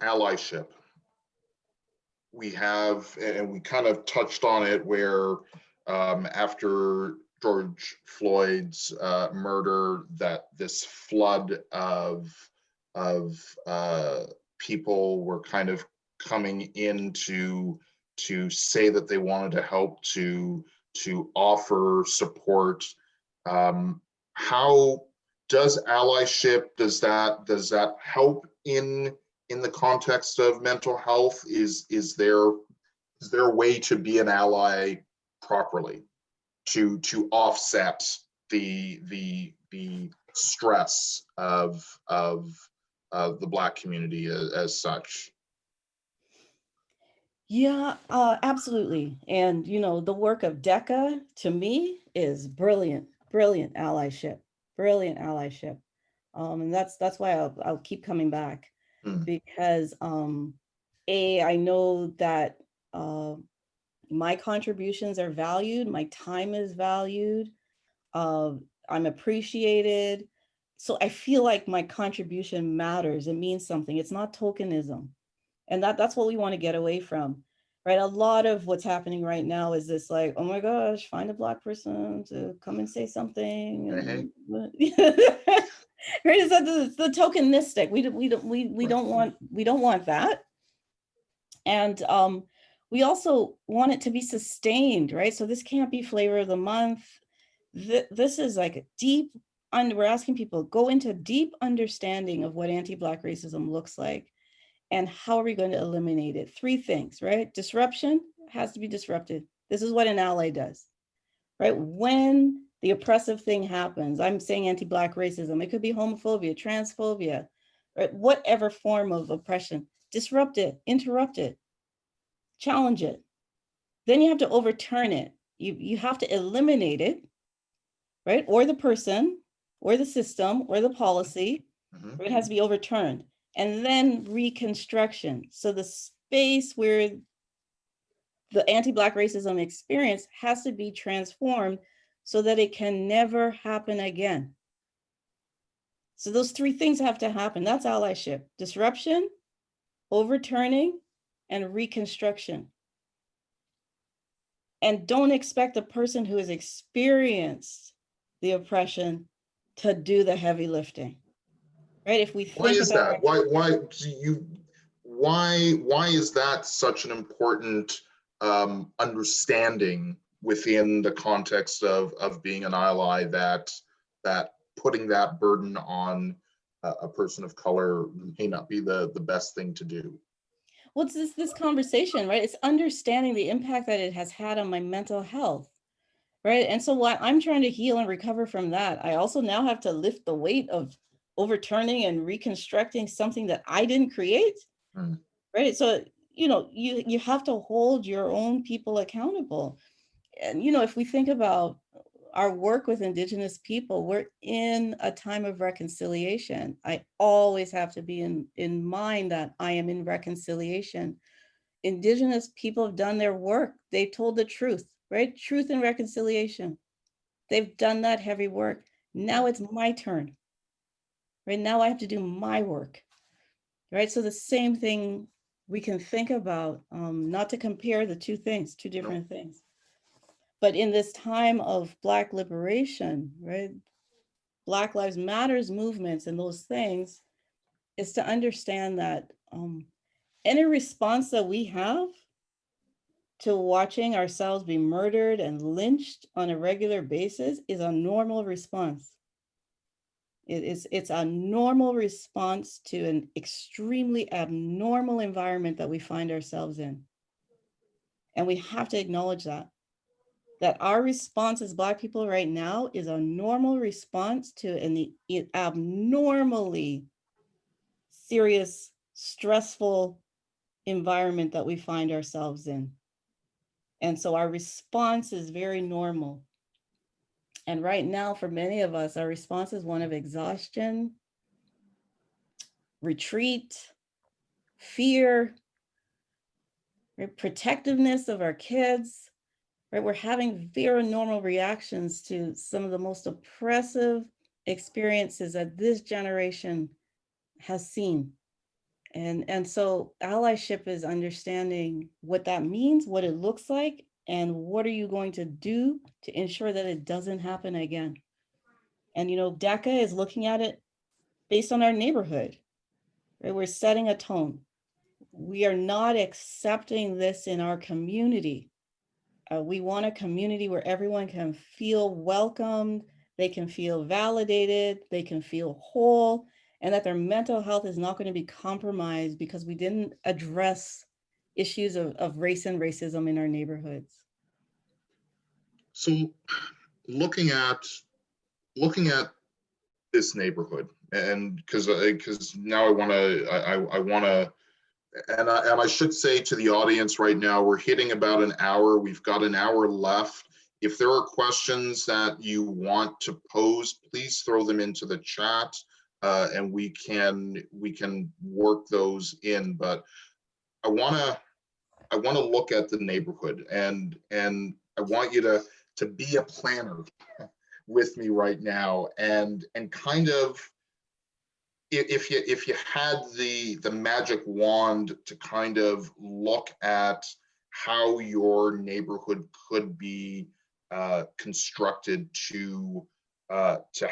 Allyship. We have, and we kind of touched on it, where after George Floyd's murder, that this flood of people were kind of coming in to say that they wanted to help, to offer support. How does allyship, does that help in the context of mental health? Is there a way to be an ally properly, to offset the stress of the Black community as such? Yeah, absolutely. And, the work of DECA to me is brilliant allyship, and that's why I'll keep coming back. Because I know that my contributions are valued, my time is valued, I'm appreciated. So I feel like my contribution matters. It means something. It's not tokenism. And that's what we want to get away from, right? A lot of what's happening right now is this, like, oh my gosh, find a Black person to come and say something. And, right? Is that the tokenistic? We don't want that. And we also want it to be sustained, right? So this can't be flavor of the month. This is like a deep, we're asking people go into deep understanding of what anti-Black racism looks like and how are we going to eliminate it. 3 things, right? Disruption has to be disrupted. This is what an ally does, right? When the oppressive thing happens, I'm saying anti-Black racism, it could be homophobia, transphobia, right? Whatever form of oppression, disrupt it, interrupt it, challenge it. Then you have to overturn it. You have to eliminate it, right? Or the person, or the system, or the policy. It has to be overturned. And then reconstruction. So the space where the anti-Black racism experience has to be transformed so that it can never happen again. So those 3 things have to happen. That's allyship: disruption, overturning, and reconstruction. And don't expect a person who has experienced the oppression to do the heavy lifting, right? If we think why is about that? Why is that such an important understanding within the context of being an ally, that putting that burden on a person of color may not be the best thing to do? Well, it's this conversation, right? It's understanding the impact that it has had on my mental health, right? And so while I'm trying to heal and recover from that, I also now have to lift the weight of overturning and reconstructing something that I didn't create, right? So, you have to hold your own people accountable. And, if we think about our work with Indigenous people, we're in a time of reconciliation. I always have to be in mind that I am in reconciliation. Indigenous people have done their work. They told the truth, right? Truth and reconciliation. They've done that heavy work. Now it's my turn, right? Now I have to do my work, right? So the same thing we can think about, not to compare the 2 things, 2 different things. But in this time of Black liberation, right? Black Lives Matters movements and those things, is to understand that any response that we have to watching ourselves be murdered and lynched on a regular basis is a normal response. It's a normal response to an extremely abnormal environment that we find ourselves in. And we have to acknowledge that our response as Black people right now is a normal response to an abnormally serious, stressful environment that we find ourselves in. And so our response is very normal. And right now, for many of us, our response is one of exhaustion, retreat, fear, right? Protectiveness of our kids, right? We're having very normal reactions to some of the most oppressive experiences that this generation has seen. And so allyship is understanding what that means, what it looks like, and what are you going to do to ensure that it doesn't happen again. And, you know, DECA is looking at it based on our neighborhood, right? We're setting a tone. We are not accepting this in our community. We want a community where everyone can feel welcomed, they can feel validated, they can feel whole, and that their mental health is not going to be compromised because we didn't address issues of race and racism in our neighborhoods. So looking at this neighborhood, and because now I want to, and I should say to the audience right now, we're hitting about an hour. We've got an hour left. If there are questions that you want to pose, please throw them into the chat, and we can work those in. But I want to look at the neighborhood, and I want you to be a planner with me right now, and kind of, if you had the magic wand to kind of look at how your neighborhood could be constructed to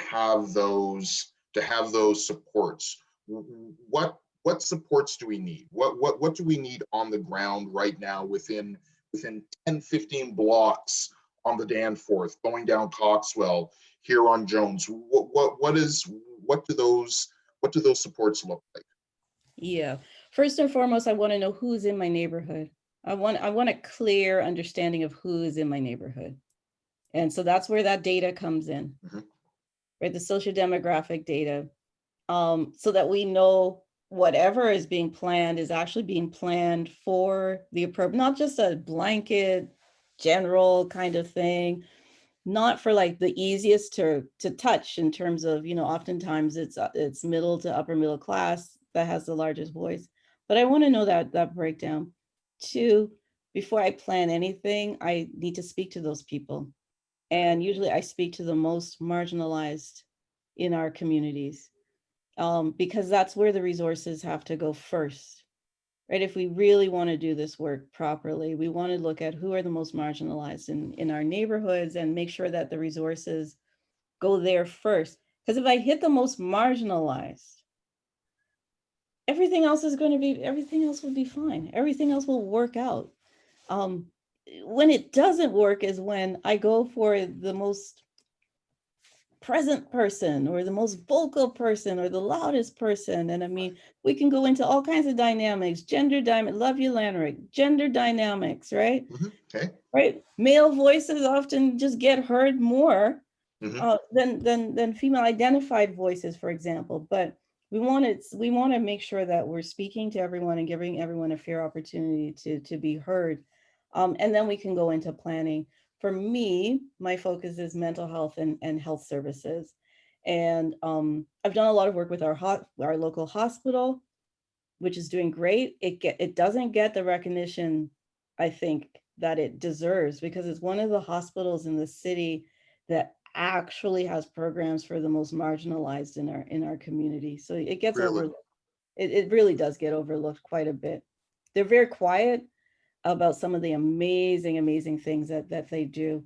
have those supports, what supports do we need? What do we need on the ground right now within 10, 15 blocks on the Danforth, going down Coxwell, here on Jones? What do those supports look like? Yeah, first and foremost, I want to know who's in my neighborhood. I want a clear understanding of who is in my neighborhood. And so that's where that data comes in, right? The social demographic data, so that we know whatever is being planned is actually being planned for the appropriate, not just a blanket general kind of thing, not for like the easiest to touch in terms of, you know, oftentimes it's middle to upper middle class that has the largest voice. But I want to know that breakdown. Two, before I plan anything, I need to speak to those people. And usually I speak to the most marginalized in our communities, because that's where the resources have to go first, right? If we really want to do this work properly, we want to look at who are the most marginalized in our neighborhoods and make sure that the resources go there first. Because if I hit the most marginalized, everything else will be fine. Everything else will work out. When it doesn't work is when I go for the most present person or the most vocal person or the loudest person. And I mean, we can go into all kinds of dynamics, gender dynamics, love you, Lanrick, gender dynamics, right? Okay. Right. Male voices often just get heard more than female identified voices, for example. But we want to make sure that we're speaking to everyone and giving everyone a fair opportunity to be heard. And then we can go into planning. For me, my focus is mental health and health services. And I've done a lot of work with our local hospital, which is doing great. It doesn't get the recognition, I think, that it deserves, because it's one of the hospitals in the city that actually has programs for the most marginalized in our community. So it gets overlooked. It really does get overlooked quite a bit. They're very quiet about some of the amazing things that they do.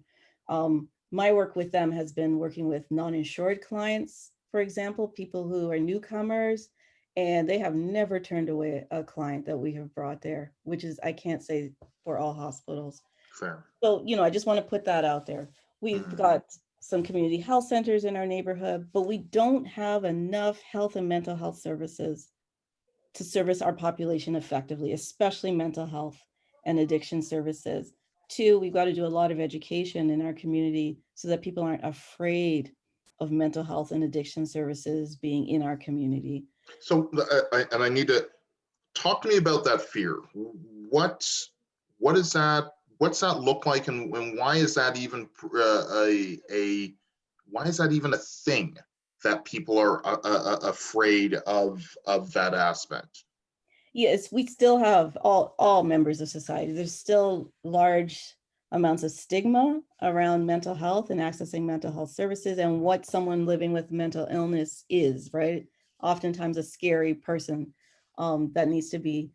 My work with them has been working with non-insured clients, for example, people who are newcomers, and they have never turned away a client that we have brought there, which is, I can't say for all hospitals. Fair. So, you know, I just want to put that out there. We've got some community health centers in our neighborhood, but we don't have enough health and mental health services to service our population effectively, especially mental health and addiction services. Two, we've got to do a lot of education in our community so that people aren't afraid of mental health and addiction services being in our community. So, I need to talk to me about that fear. What is that? What's that look like, and why is that even why is that even a thing that people are afraid of that aspect? Yes, we still have all members of society. There's still large amounts of stigma around mental health and accessing mental health services and what someone living with mental illness is, right? Oftentimes a scary person that needs to be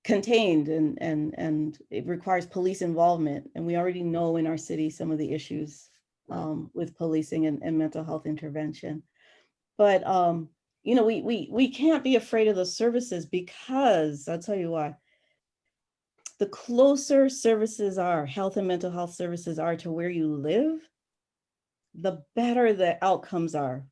contained, and it requires police involvement. And we already know in our city some of the issues with policing and mental health intervention. But you know, we can't be afraid of those services, because I'll tell you why. The closer services are, health and mental health services are to where you live, the better the outcomes are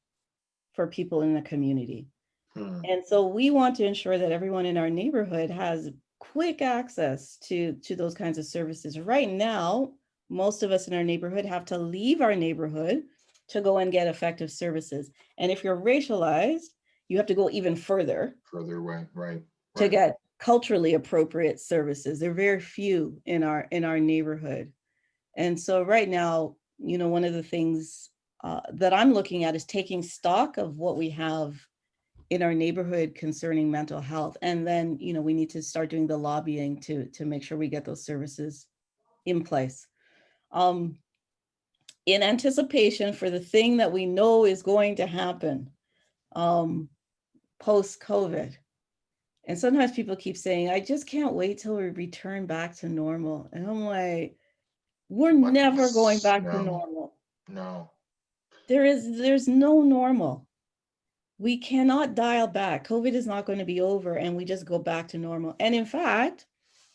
for people in the community. And so we want to ensure that everyone in our neighborhood has quick access to those kinds of services. Right now, most of us in our neighborhood have to leave our neighborhood to go and get effective services. And if you're racialized, you have to go even further Away, right. to get culturally appropriate services. There are very few in our neighborhood. And so right now, you know, one of the things that I'm looking at is taking stock of what we have in our neighborhood concerning mental health. And then, you know, we need to start doing the lobbying to make sure we get those services in place. In anticipation for the thing that we know is going to happen post-COVID. And sometimes people keep saying, I just can't wait till we return back to normal. And I'm like, we're never going back to normal. No. There's no normal. We cannot dial back. COVID is not going to be over and we just go back to normal. And in fact,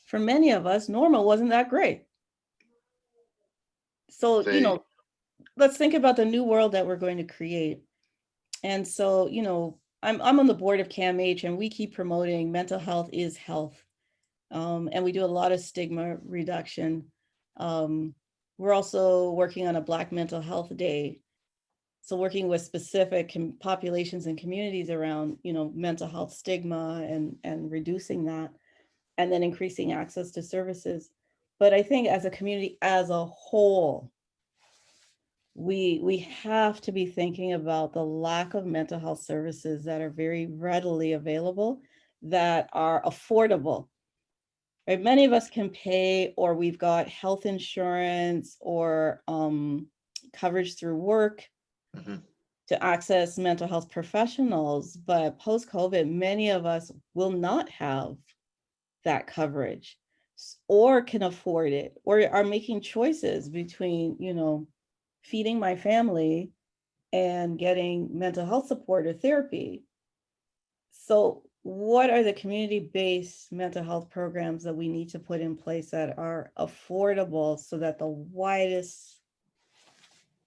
for many of us, normal wasn't that great. So, you know, let's think about the new world that we're going to create. And so, you know, I'm on the board of CAMH, and we keep promoting mental health is health. And we do a lot of stigma reduction. We're also working on a Black Mental Health Day. So working with specific populations and communities around, you know, mental health stigma and reducing that, and then increasing access to services. But I think as a community as a whole, we have to be thinking about the lack of mental health services that are very readily available, that are affordable. Right? Many of us can pay, or we've got health insurance or coverage through work to access mental health professionals. But post-COVID, many of us will not have that coverage or can afford it, or are making choices between, you know, feeding my family and getting mental health support or therapy. So what are the community-based mental health programs that we need to put in place that are affordable so that the widest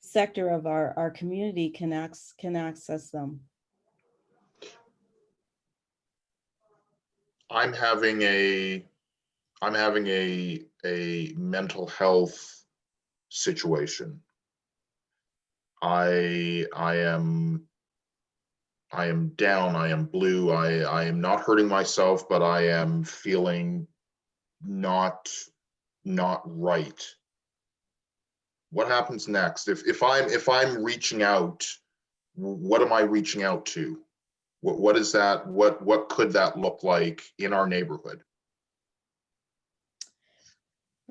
sector of our community can access them? I'm having a mental health situation. I am down, I am blue, I am not hurting myself, but I am feeling not right. What happens next? If I'm reaching out, what am I reaching out to? What is that? What could that look like in our neighborhood?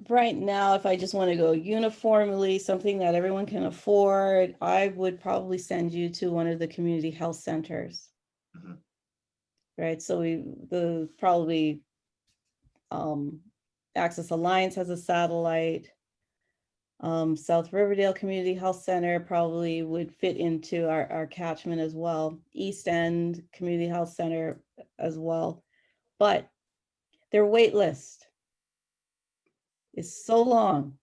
Right now, if I just want to go uniformly, something that everyone can afford, I would probably send you to one of the community health centers. Right, so probably Access Alliance has a satellite. South Riverdale Community Health Center probably would fit into our catchment as well. East End Community Health Center as well. But their wait list is so long.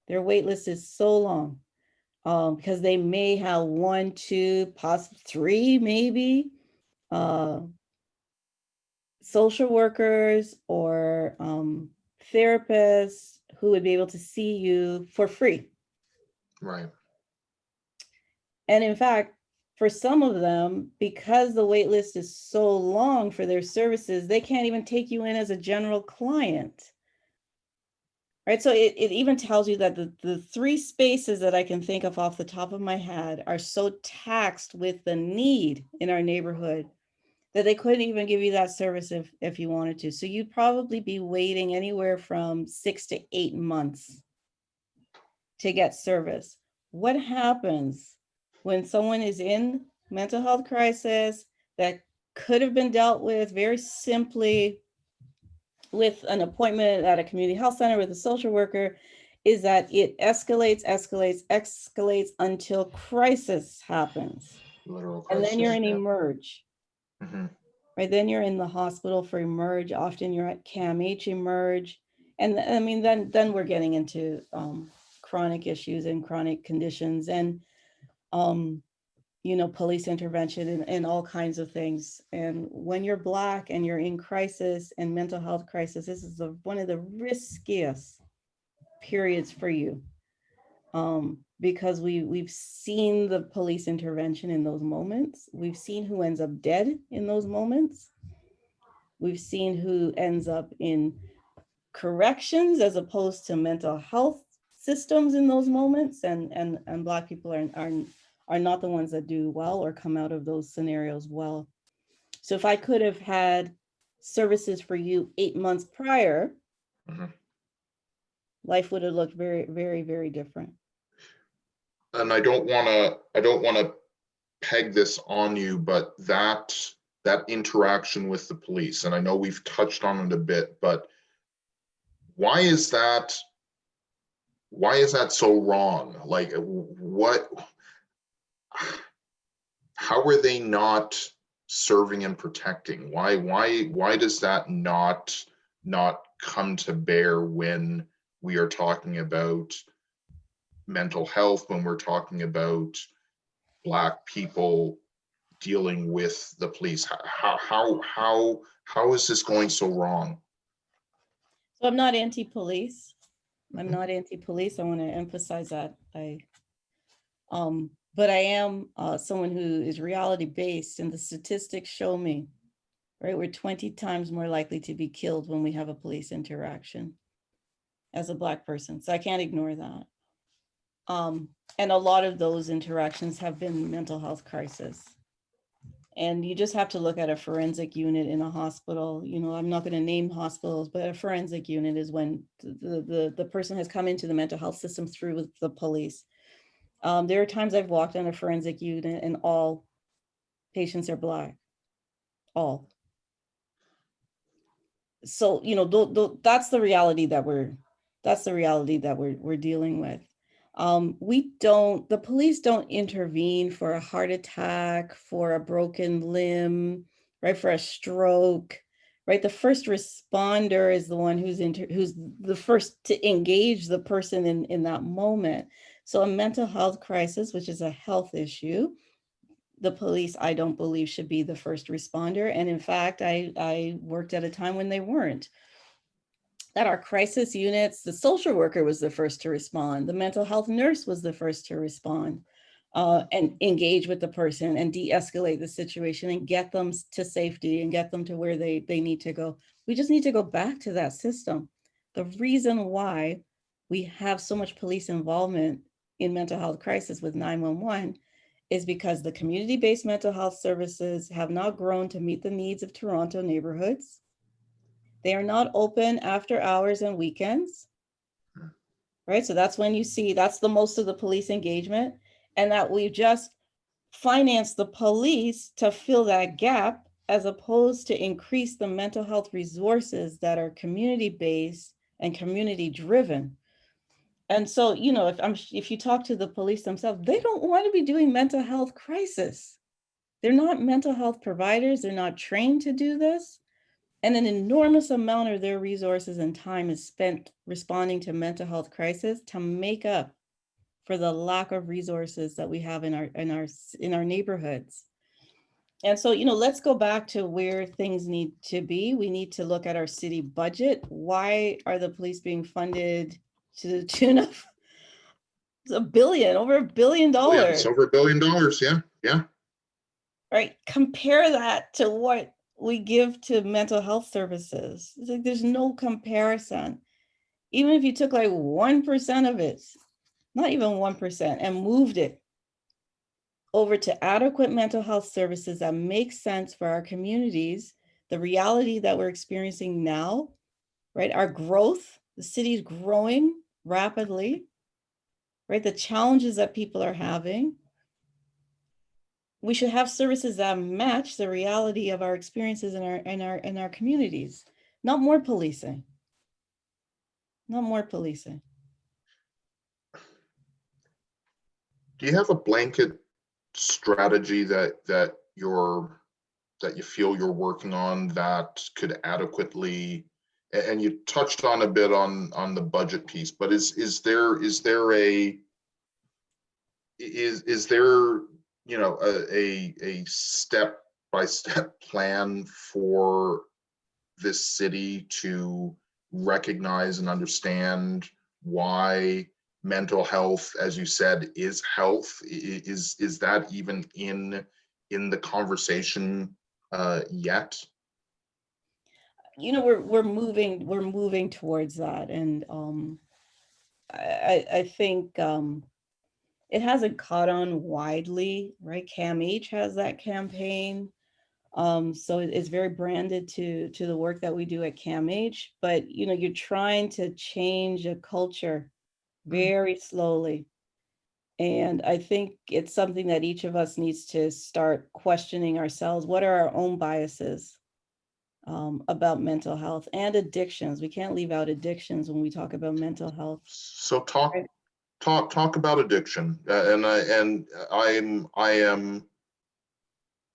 Their wait list is so long because they may have 1, 2, possibly 3, maybe social workers or therapists who would be able to see you for free. Right. And in fact, for some of them, because the wait list is so long for their services, they can't even take you in as a general client. right? So it even tells you that the 3 spaces that I can think of off the top of my head are so taxed with the need in our neighborhood that they couldn't even give you that service if you wanted to. So you'd probably be waiting anywhere from 6 to 8 months to get service. What happens when someone is in mental health crisis that could have been dealt with very simply with an appointment at a community health center with a social worker, is that it escalates until crisis happens. Literal And then you're crisis, in yeah. emerge, Mhm. right? Then you're in the hospital for emerge. Often you're at CAMH emerge. And I mean, then we're getting into chronic issues and chronic conditions and, police intervention and all kinds of things. And when you're Black and you're in crisis and mental health crisis, this is one of the riskiest periods for you, because we've seen the police intervention in those moments. We've seen who ends up dead in those moments. We've seen who ends up in corrections as opposed to mental health systems in those moments, and Black people are not the ones that do well or come out of those scenarios well. So if I could have had services for you 8 months prior, Mhm. life would have looked very, very, very different. And I don't want to peg this on you, but that interaction with the police, and I know we've touched on it a bit, but why is that so wrong? Like, how are they not serving and protecting? Why does that not come to bear when we are talking about mental health, when we're talking about Black people dealing with the police? How is this going so wrong? So I'm not anti-police. I'm Mhm. not anti-police. I want to emphasize that. But I am someone who is reality-based, and the statistics show me, right, we're 20 times more likely to be killed when we have a police interaction as a Black person. So I can't ignore that. And a lot of those interactions have been mental health crisis. And you just have to look at a forensic unit in a hospital. I'm not going to name hospitals, but a forensic unit is when the person has come into the mental health system through the police. There are times I've walked on a forensic unit and all patients are Black, all. So, that's the reality that we're dealing with. The police don't intervene for a heart attack, for a broken limb, right, for a stroke, right? The first responder is the one who's the first to engage the person in that moment. So a mental health crisis, which is a health issue, the police, I don't believe, should be the first responder. And in fact, I worked at a time when they weren't. At our crisis units, the social worker was the first to respond. The mental health nurse was the first to respond and engage with the person and de-escalate the situation and get them to safety and get them to where they need to go. We just need to go back to that system. The reason why we have so much police involvement in mental health crisis with 911 is because the community-based mental health services have not grown to meet the needs of Toronto neighborhoods. They are not open after hours and weekends, right? So that's when that's the most of the police engagement, and that we've just financed the police to fill that gap as opposed to increase the mental health resources that are community-based and community-driven. And so, if you talk to the police themselves, they don't want to be doing mental health crisis. They're not mental health providers. They're not trained to do this. And an enormous amount of their resources and time is spent responding to mental health crisis to make up for the lack of resources that we have in our neighborhoods. And so, let's go back to where things need to be. We need to look at our city budget. Why are the police being funded to the tune of over $1 billion? It's over $1 billion. Yeah. Right. Compare that to what we give to mental health services. It's like there's no comparison. even if you took like 1% of it, not even 1%, and moved it over to adequate mental health services that make sense for our communities, the reality that we're experiencing now, right? Our growth, the city's growing rapidly, right? The challenges that people are having. We should have services that match the reality of our experiences in our communities, not more policing. Not more policing. Do you have a blanket strategy that you feel you're working on that could adequately, and you touched on a bit on the budget piece, but is there you know a step-by-step plan for this city to recognize and understand why mental health, as you said, is health? Is that even in the conversation yet? You know, we're moving towards that, and I think it hasn't caught on widely, right? CAMH has that campaign. So it's very branded to the work that we do at CAMH, but you know, you're trying to change a culture very slowly. And I think it's something that each of us needs to start questioning ourselves. What are our own biases about mental health and addictions? We can't leave out addictions when we talk about mental health. So talk about addiction, and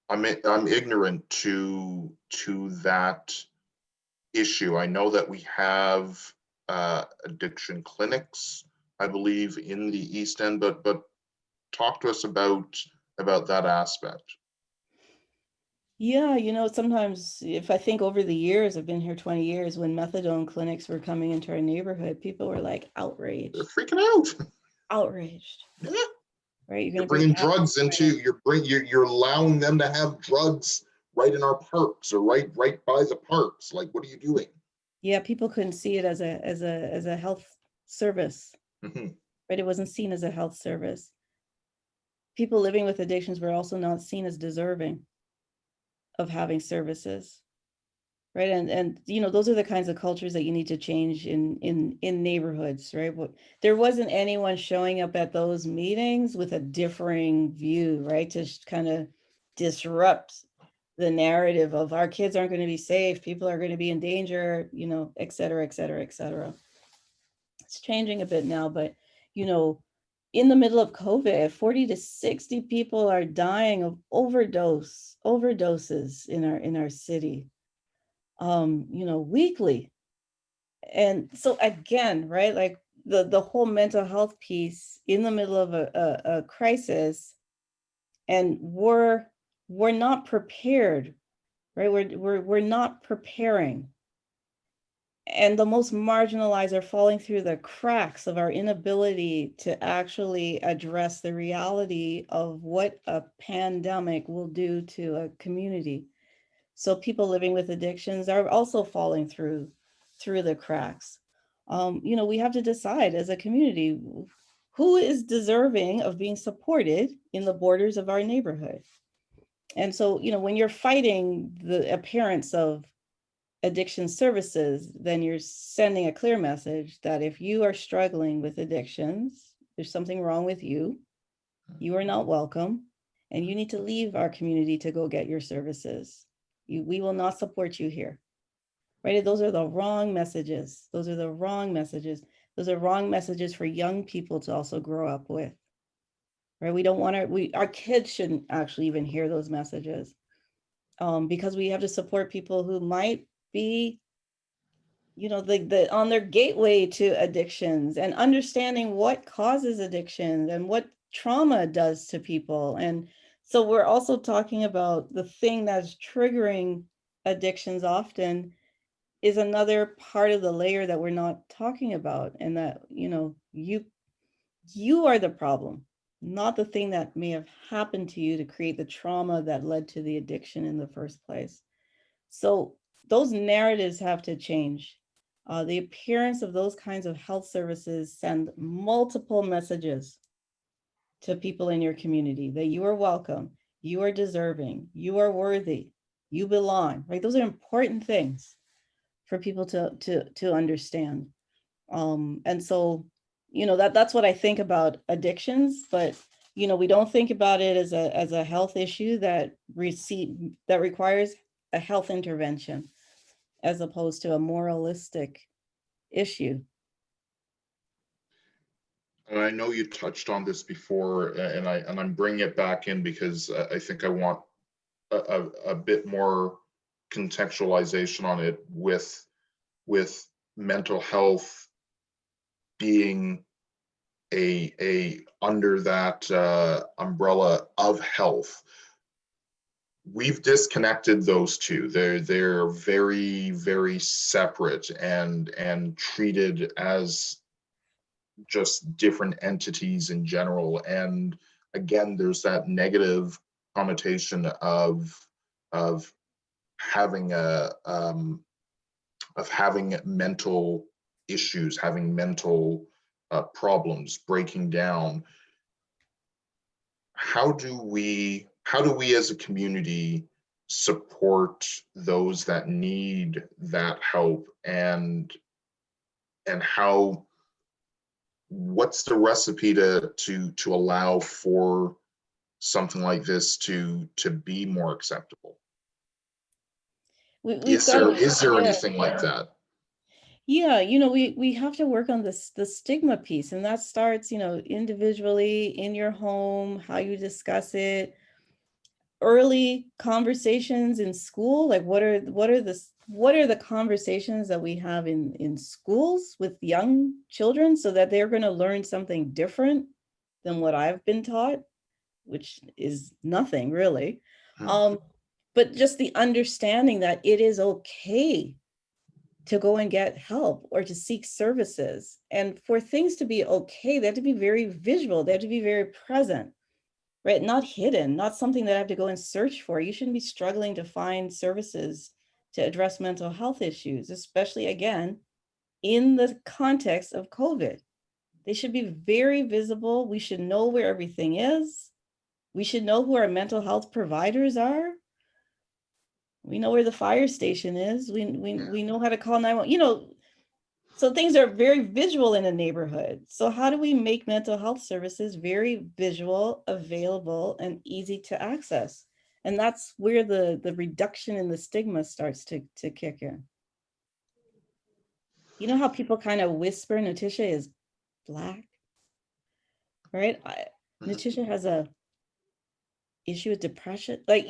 I'm ignorant to that issue. I know that we have addiction clinics, I believe, in the East End, but talk to us about that aspect. Yeah, you know, sometimes if I think over the years, I've been here 20 years, when methadone clinics were coming into our neighborhood, people were like outraged. They're freaking out. Outraged. Yeah. Right? You're bringing drugs into, you're allowing them to have drugs right in our parks or right by the parks. Like, what are you doing? Yeah, people couldn't see it as a health service. Mm-hmm. Right? It wasn't seen as a health service. People living with addictions were also not seen as deserving of having services. Right. And you know, those are the kinds of cultures that you need to change in neighborhoods, right? There wasn't anyone showing up at those meetings with a differing view, right? To kind of disrupt the narrative of our kids aren't going to be safe, people are going to be in danger, you know, et cetera, et cetera, et cetera. It's changing a bit now, but you know, in the middle of COVID, 40 to 60 people are dying of overdoses in our city. You know, weekly. And so again, right, like the whole mental health piece in the middle of a crisis, and we're not prepared, right? We're not preparing. And the most marginalized are falling through the cracks of our inability to actually address the reality of what a pandemic will do to a community. So people living with addictions are also falling through the cracks. You know, we have to decide as a community who is deserving of being supported in the borders of our neighborhood. And so, you know, when you're fighting the appearance of addiction services, then you're sending a clear message that if you are struggling with addictions, there's something wrong with you. You are not welcome, and you need to leave our community to go get your services. We will not support you here, right? Those are the wrong messages. Those are the wrong messages. Those are wrong messages for young people to also grow up with, right? We don't want our kids shouldn't actually even hear those messages, because we have to support people who might be, you know, the on their gateway to addictions, and understanding what causes addictions and what trauma does to people. And so we're also talking about the thing that's triggering addictions often is another part of the layer that we're not talking about, and that, you know, you are the problem, not the thing that may have happened to you to create the trauma that led to the addiction in the first place. So those narratives have to change. The appearance of those kinds of health services send multiple messages to people in your community that you are welcome, you are deserving, you are worthy, you belong, right? Those are important things for people to understand. And so, that's what I think about addictions, but we don't think about it as a health issue that requires a health intervention, as opposed to a moralistic issue. And I know you touched on this before, and I'm bringing it back in because I think I want a bit more contextualization on it with mental health being a under that umbrella of health. We've disconnected those two. They're very, very separate and treated as just different entities in general. And again, there's that negative connotation of having having mental issues, having mental problems, breaking down. How do we as a community support those that need that help, and what's the recipe to allow for something like this to be more acceptable? Is there anything like that? Yeah, we have to work on the stigma piece, and that starts, individually in your home, how you discuss it, early conversations in school. Like, what are the conversations that we have in schools with young children, so that they're going to learn something different than what I've been taught, which is nothing really. But just the understanding that it is okay to go and get help or to seek services. And for things to be okay, they have to be very visual. They have to be very present, right? Not hidden, not something that I have to go and search for. You shouldn't be struggling to find services to address mental health issues, especially, again, in the context of COVID. They should be very visible. We should know where everything is. We should know who our mental health providers are. We know where the fire station is. We know how to call 911, so things are very visual in a neighborhood. So how do we make mental health services very visual, available, and easy to access? And that's where the reduction in the stigma starts to kick in. You know how people kind of whisper Notisha is Black, right? Notisha has a issue with depression. Like,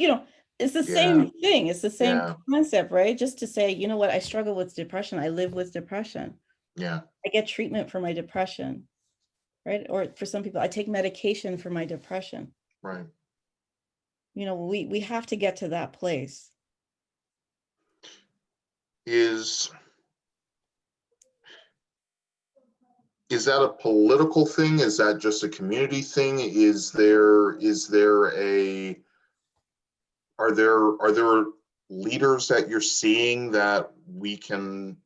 it's the same thing. It's the same concept, right? Just to say, you know what, I struggle with depression. I live with depression. Yeah. I get treatment for my depression, right? Or for some people, I take medication for my depression. Right. We have to get to that place. Is that a political thing? Is that just a community thing? Are there leaders that you're seeing that we can,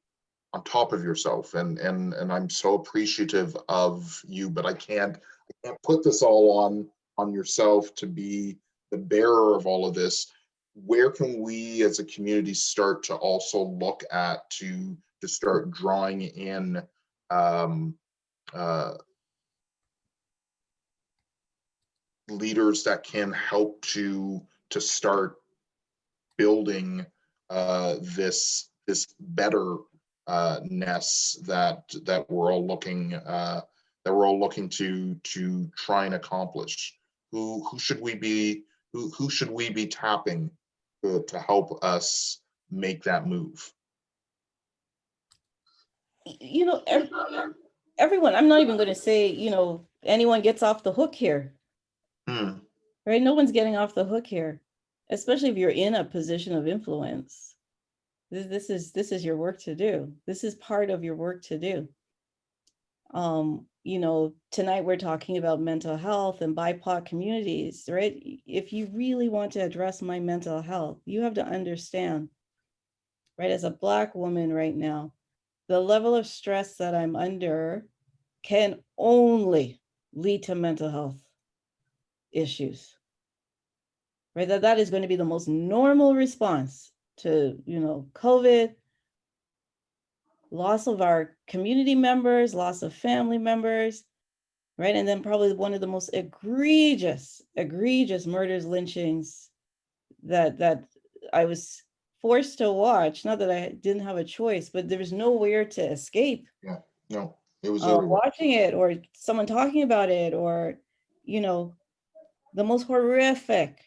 on top of yourself, and I'm so appreciative of you, but I can't put this all on yourself to be the bearer of all of this. Where can we as a community start to also look at to start drawing in leaders that can help to start building this betterness that we're all looking to try and accomplish? Who should we be tapping to help us make that move? Everyone. I'm not even going to say anyone gets off the hook here. Right? No one's getting off the hook here, especially if you're in a position of influence. This is your work to do. This is part of your work to do. Tonight we're talking about mental health and BIPOC communities, right? If you really want to address my mental health, you have to understand, right? As a Black woman right now, the level of stress that I'm under can only lead to mental health issues, right? That is going to be the most normal response to, COVID, loss of our community members, loss of family members, right? And then probably one of the most egregious murders, lynchings that I was forced to watch. Not that I didn't have a choice, but there was nowhere to escape. Yeah, no, it was everywhere. Watching it, or someone talking about it, or, the most horrific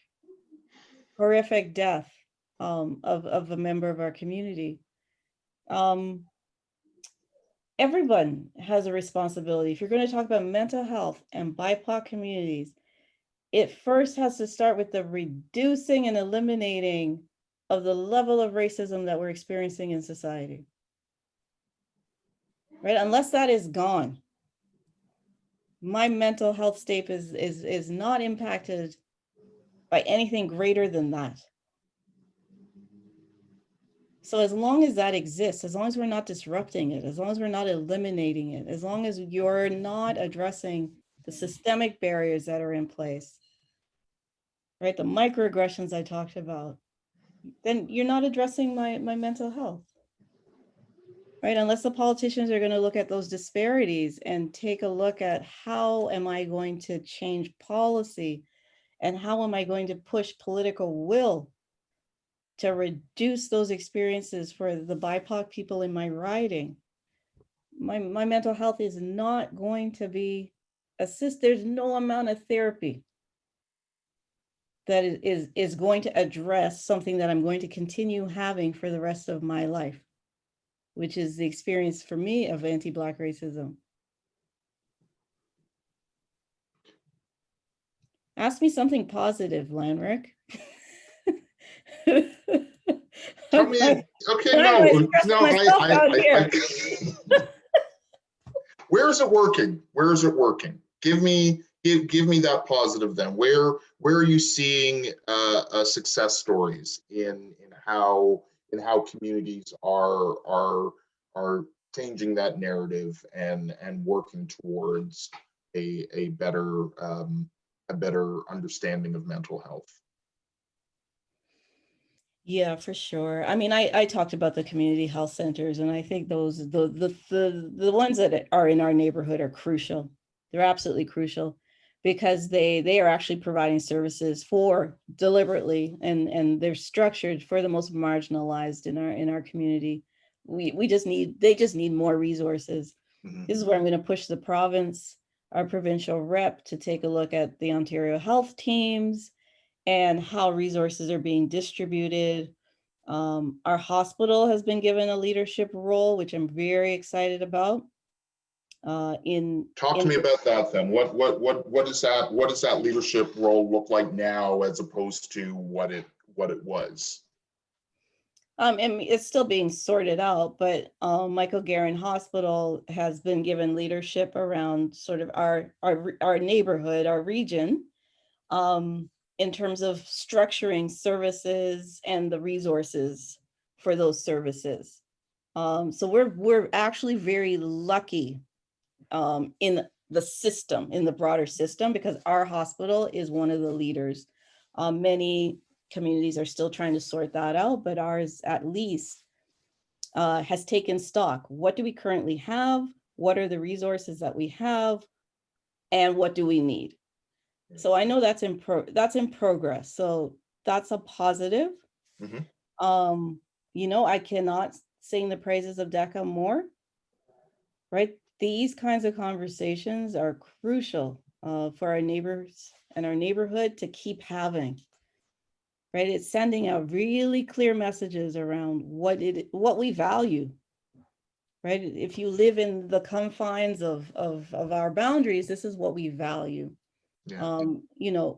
death of a member of our community. Everyone has a responsibility. If you're going to talk about mental health and BIPOC communities, it first has to start with the reducing and eliminating of the level of racism that we're experiencing in society. Right? Unless that is gone, my mental health state is not impacted by anything greater than that. So as long as that exists, as long as we're not disrupting it, as long as we're not eliminating it, as long as you're not addressing the systemic barriers that are in place, right? The microaggressions I talked about, then you're not addressing my mental health, right? Unless the politicians are going to look at those disparities and take a look at how am I going to change policy and how am I going to push political will to reduce those experiences for the BIPOC people in my riding, my mental health is not going to be assist. There's no amount of therapy that is going to address something that I'm going to continue having for the rest of my life, which is the experience for me of anti-Black racism. Ask me something positive, Lanrick. Tell me, okay, where is it working? Where is it working? Give me that positive then. Where are you seeing success stories in how communities are changing that narrative and working towards a better understanding of mental health? Yeah, for sure. I mean, I talked about the community health centers, and I think those the ones that are in our neighborhood are crucial. They're absolutely crucial because they are actually providing services for deliberately, and they're structured for the most marginalized in our community. They just need more resources. Mhm. This is where I'm going to push the province, our provincial rep, to take a look at the Ontario health teams and how resources are being distributed. Our hospital has been given a leadership role, which I'm very excited about. Talk to me about that then. What does that leadership role look like now as opposed to what it was? And it's still being sorted out, but Michael Garron Hospital has been given leadership around sort of our neighborhood, our region, in terms of structuring services and the resources for those services. So we're actually very lucky in the system, in the broader system, because our hospital is one of the leaders. Many communities are still trying to sort that out, but ours at least has taken stock. What do we currently have? What are the resources that we have? And what do we need? So I know that's in progress. So that's a positive. Mm-hmm. I cannot sing the praises of DECA more, right? These kinds of conversations are crucial for our neighbors and our neighborhood to keep having, right? It's sending out really clear messages around what we value, right? If you live in the confines of our boundaries, this is what we value. Yeah.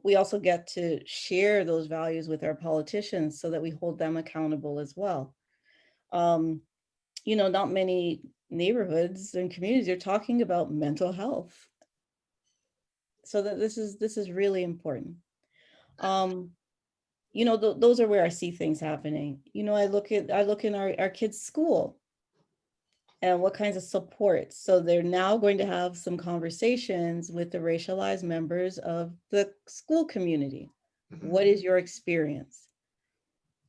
We also get to share those values with our politicians so that we hold them accountable as well. Not many neighborhoods and communities are talking about mental health. So that this is really important. Those are where I see things happening. I look in our kids' school, and what kinds of support. So they're now going to have some conversations with the racialized members of the school community. What is your experience?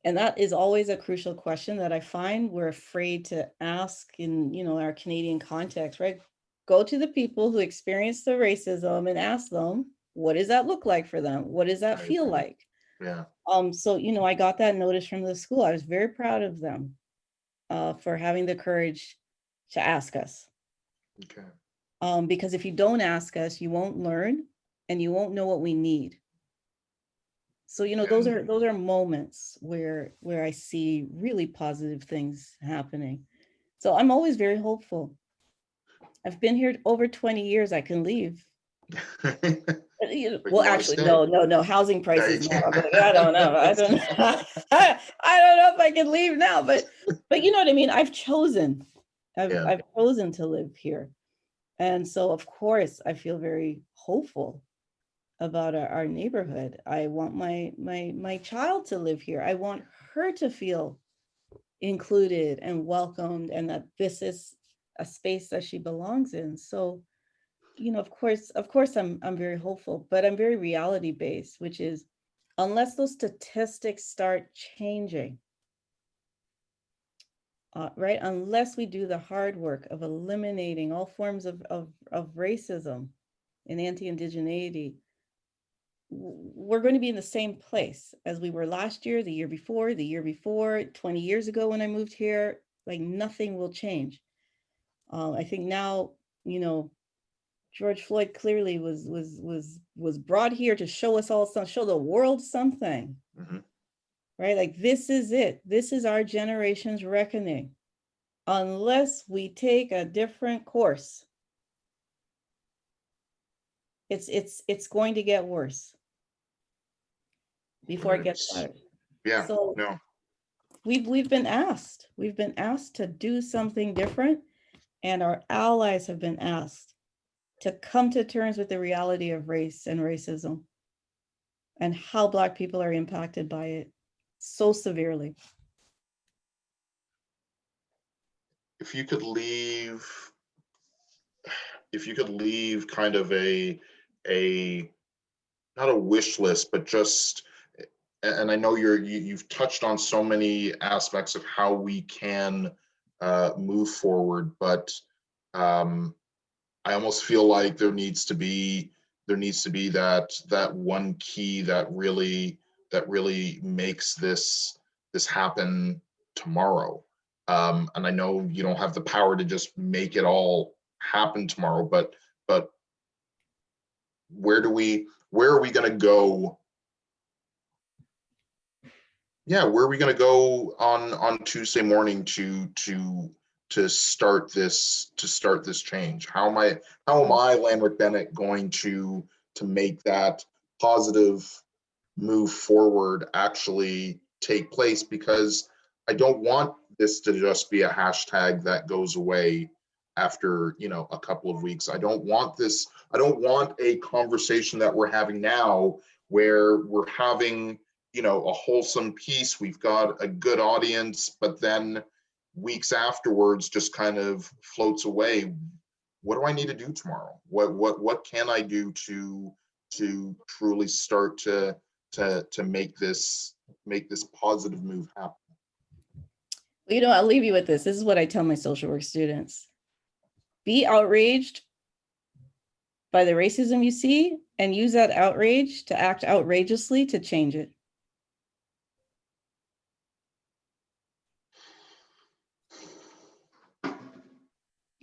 And that is always a crucial question that I find we're afraid to ask in, our Canadian context, right? Go to the people who experience the racism and ask them, what does that look like for them? What does that feel like? Yeah. So, I got that notice from the school. I was very proud of them for having the courage to ask us. Okay. Because if you don't ask us, you won't learn and you won't know what we need. So, those are moments where I see really positive things happening. So I'm always very hopeful. I've been here over 20 years. I can leave. Well, actually, no, housing prices now. I don't know. I don't know if I can leave now, but you know what I mean? I've chosen to live here. And so, of course, I feel very hopeful about our neighborhood. I want my child to live here. I want her to feel included and welcomed, and that this is a space that she belongs in. So, of course, I'm very hopeful, but I'm very reality based, which is unless those statistics start changing, right? Unless we do the hard work of eliminating all forms of racism and anti-indigeneity, we're going to be in the same place as we were last year, the year before, 20 years ago when I moved here. Like nothing will change. I think now, George Floyd clearly was brought here to show us all something, show the world something, right? Like this is it. This is our generation's reckoning. Unless we take a different course, it's going to get worse before it gets better. Yeah. So no. We've been asked to do something different, and our allies have been asked to come to terms with the reality of race and racism and how Black people are impacted by it so severely. If you could leave kind of a not a wish list, but just, and I know you've touched on so many aspects of how we can move forward, but I almost feel like there needs to be that one key that really makes this happen tomorrow. And I know you don't have the power to just make it all happen tomorrow, but where are we going to go? Yeah, where are we going to go on Tuesday morning to start this change? How am I, Lanrick Bennett, going to make that positive move forward actually take place? Because I don't want this to just be a hashtag that goes away after a couple of weeks. I don't want a conversation that we're having now where we're having a wholesome piece, we've got a good audience, but then weeks afterwards just kind of floats away. What do I need to do tomorrow? What can I do to truly start to make this positive move happen? Well, I'll leave you with this. This is what I tell my social work students. Be outraged by the racism you see and use that outrage to act outrageously to change it.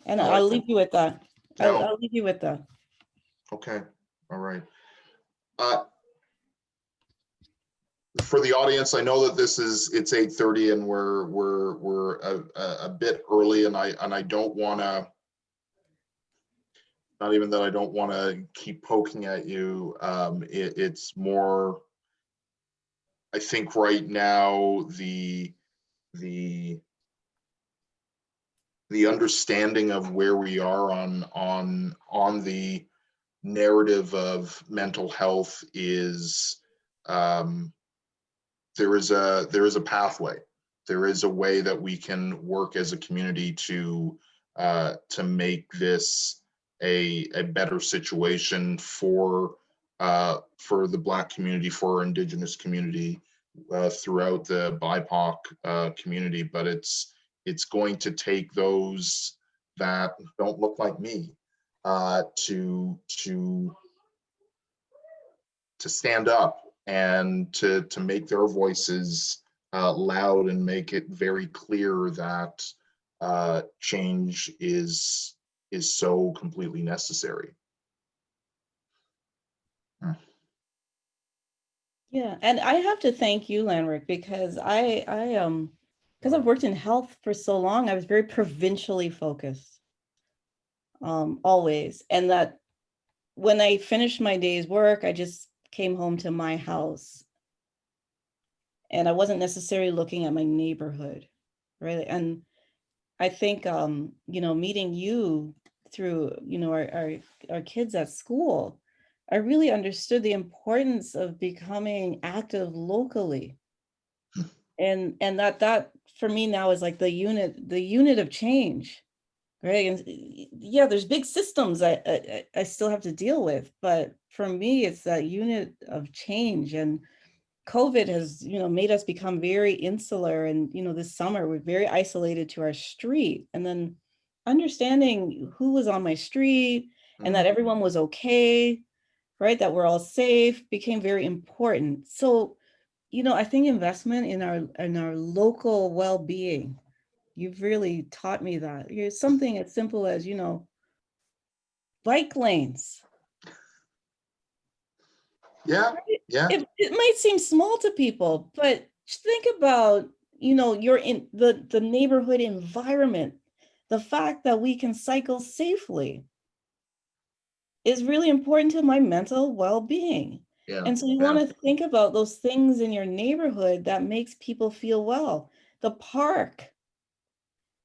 And I'll leave you with that. I'll leave you with that. Okay. All right. For the audience, I know that it's 8:30 and we're a bit early, and I don't want to, not even that I don't want to keep poking at you. It's more, I think right now the understanding of where we are on the narrative of mental health is, there is a pathway. There is a way that we can work as a community to to make this a better situation for the Black community, for our Indigenous community, throughout the BIPOC community. But it's going to take those that don't look like me to stand up and to make their voices loud, and make it very clear that change is so completely necessary. Yeah, and I have to thank you, Lanrick, because because I've worked in health for so long, I was very provincially focused, always. And that when I finished my day's work, I just came home to my house, and I wasn't necessarily looking at my neighborhood, right? And I think, meeting you through, our kids at school, I really understood the importance of becoming active locally. And that for me now is like the unit of change, right? And yeah, there's big systems I still have to deal with, but for me, it's that unit of change. And COVID has, made us become very insular. And, this summer we're very isolated to our street. And then understanding who was on my street and that everyone was okay, right? That we're all safe became very important. So, I think investment in our local well-being, you've really taught me that. Here's something as simple as, bike lanes. Yeah, yeah. It might seem small to people, but think about, you're in the neighborhood environment. The fact that we can cycle safely is really important to my mental well-being. Yeah, and so you want to think about those things in your neighborhood that makes people feel well. The park,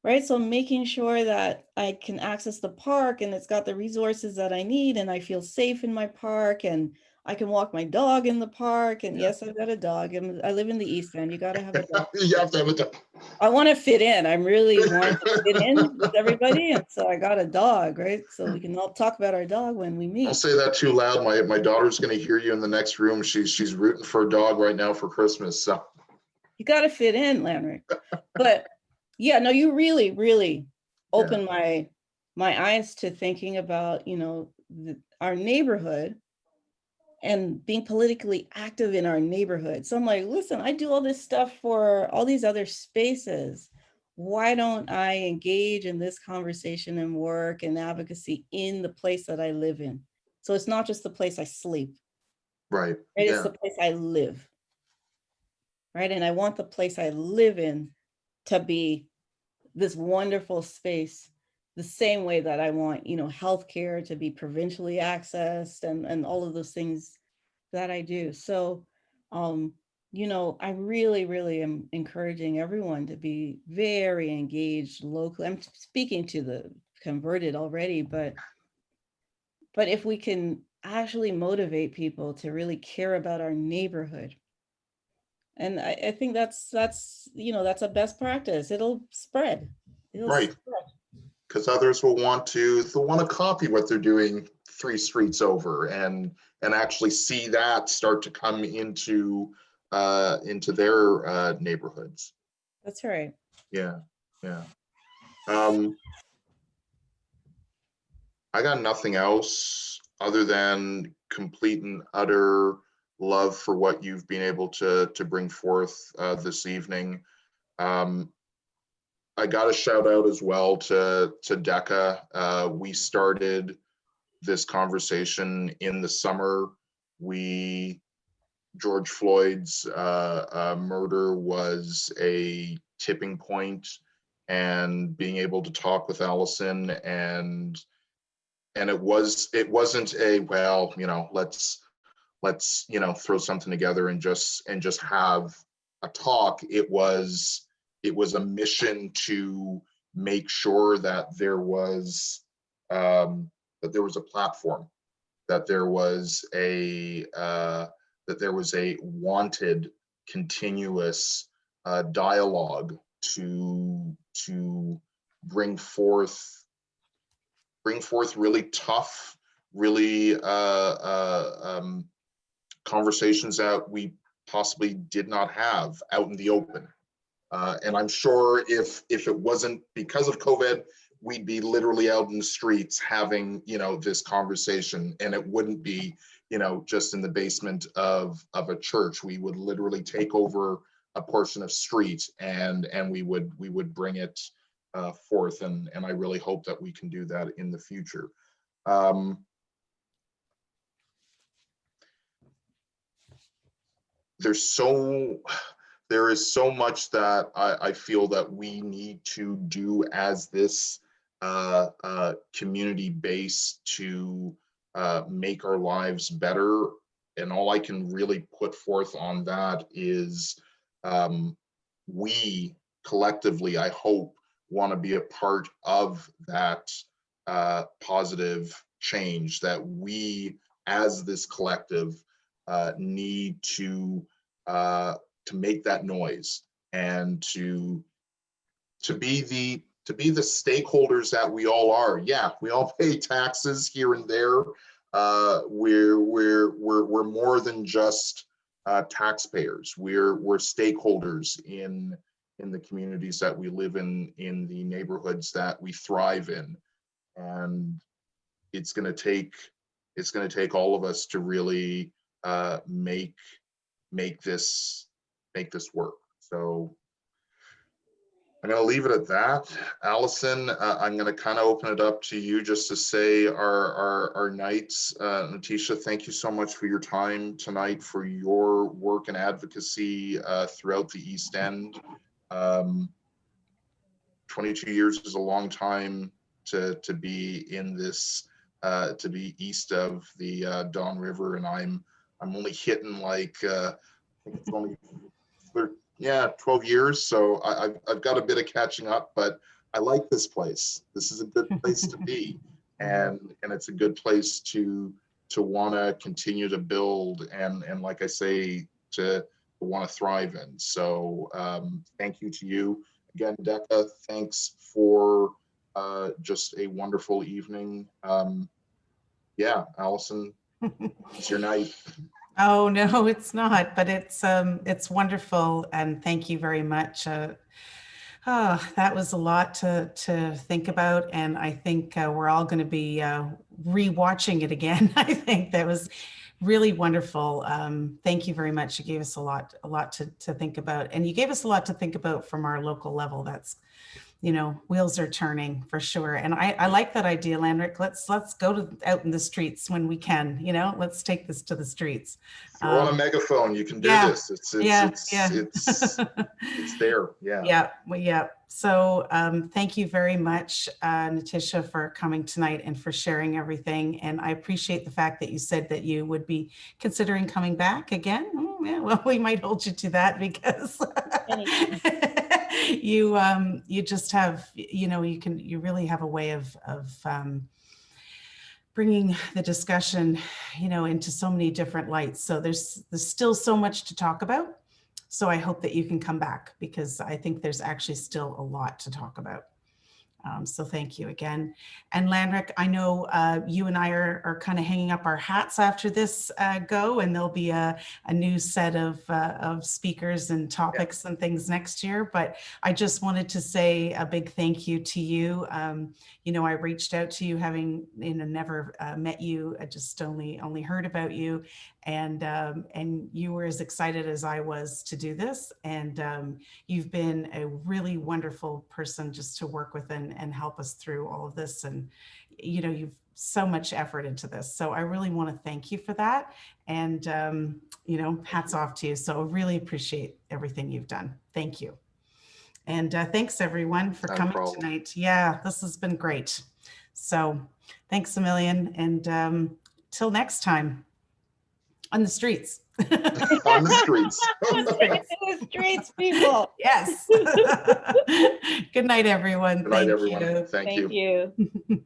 right? So making sure that I can access the park and it's got the resources that I need, and I feel safe in my park, and I can walk my dog in the park. And yes, I've got a dog, and I live in the East End. You got to have a dog. You have to have a dog. I want to fit in. I'm really wanting to fit in with everybody. And so I got a dog, right? So we can all talk about our dog when we meet. Don't say that too loud. My daughter's going to hear you in the next room. She's rooting for a dog right now for Christmas. So you got to fit in, Lanrick. But yeah, no, you really, really opened my eyes to thinking about, our neighborhood and being politically active in our neighborhood. So I'm like, listen, I do all this stuff for all these other spaces. Why don't I engage in this conversation and work and advocacy in the place that I live in? So it's not just the place I sleep. Right. It's the place I live. Right. And I want the place I live in to be this wonderful space, the same way that I want, healthcare to be provincially accessed, and all of those things that I do. So, I really, really am encouraging everyone to be very engaged locally. I'm speaking to the converted already, but if we can actually motivate people to really care about our neighborhood, and I think that's a best practice. It'll spread. Right. Because others will want to copy what they're doing 3 streets over, and actually see that start to come into their neighborhoods. That's right. Yeah. I got nothing else other than complete and utter love for what you've been able to bring forth this evening. I got a shout out as well to DECA. We started this conversation in the summer. George Floyd's murder was a tipping point, and being able to talk with Allison, and it wasn't a, well, let's throw something together and just have a talk. It was a mission to make sure that there was a platform, that there was a wanted continuous dialogue to bring forth bring forth really tough, really conversations that we possibly did not have out in the open. And I'm sure if it wasn't because of COVID, we'd be literally out in the streets having, you know, this conversation, and it wouldn't be, you know, just in the basement of a church. We would literally take over a portion of street, and we would bring it forth, and I really hope that we can do that in the future. There is so much that I feel that we need to do as this community base to make our lives better. And all I can really put forth on that is we collectively, I hope, want to be a part of that positive change, that we as this collective need to make that noise, and to be the stakeholders that we all are. Yeah, we all pay taxes here and there. We're more than just taxpayers. We're stakeholders in the communities that we live in the neighborhoods that we thrive in, and it's going to take all of us to really make this work. So I'm going to leave it at that. Allison, I'm going to kind of open it up to you just to say our nights. Notisha, thank you so much for your time tonight, for your work and advocacy throughout the East End. 22 years is a long time to be in this, to be east of the Don River, and I'm only hitting like I think it's only 12 years, so I've got a bit of catching up, but I like this place. This is a good place to be, and it's a good place to want to continue to build, and like I say, to want to thrive in. So thank you to you again, DECA. Thanks for just a wonderful evening. Yeah, Allison, it's your night. Oh, no, it's not, but it's wonderful. And thank you very much. That was a lot to think about. And I think we're all going to be re-watching it again. I think that was really wonderful. Thank you very much. You gave us a lot to think about. And you gave us a lot to think about from our local level. That's, you know, wheels are turning for sure. And I like that idea, Lanrick. Let's go out in the streets when we can, you know, let's take this to the streets. If you're on a megaphone, you can do this. It's there. Yeah. Yeah. So thank you very much, Notisha, for coming tonight and for sharing everything. And I appreciate the fact that you said that you would be considering coming back again. Oh, yeah, well, we might hold you to that, because you just have, you know, you really have a way of bringing the discussion, you know, into so many different lights. So there's still so much to talk about. So I hope that you can come back, because I think there's actually still a lot to talk about. So thank you again. And Lanrick, I know you and I are kind of hanging up our hats after this go, and there'll be a new set of speakers and topics and things next year. But I just wanted to say a big thank you to you. You know, I reached out to you, having never met you. I just only heard about you, and you were as excited as I was to do this. And you've been a really wonderful person just to work with and help us through all of this. And, you know, you've so much effort into this. So I really want to thank you for that. And, you know, hats off to you. So I really appreciate everything you've done. Thank you. And thanks everyone for coming tonight. Yeah, this has been great. So thanks a million. And till next time. On the streets. On the streets. On the streets, people. Yes. Good night, everyone. Good night, everyone. Thank you. Thank you.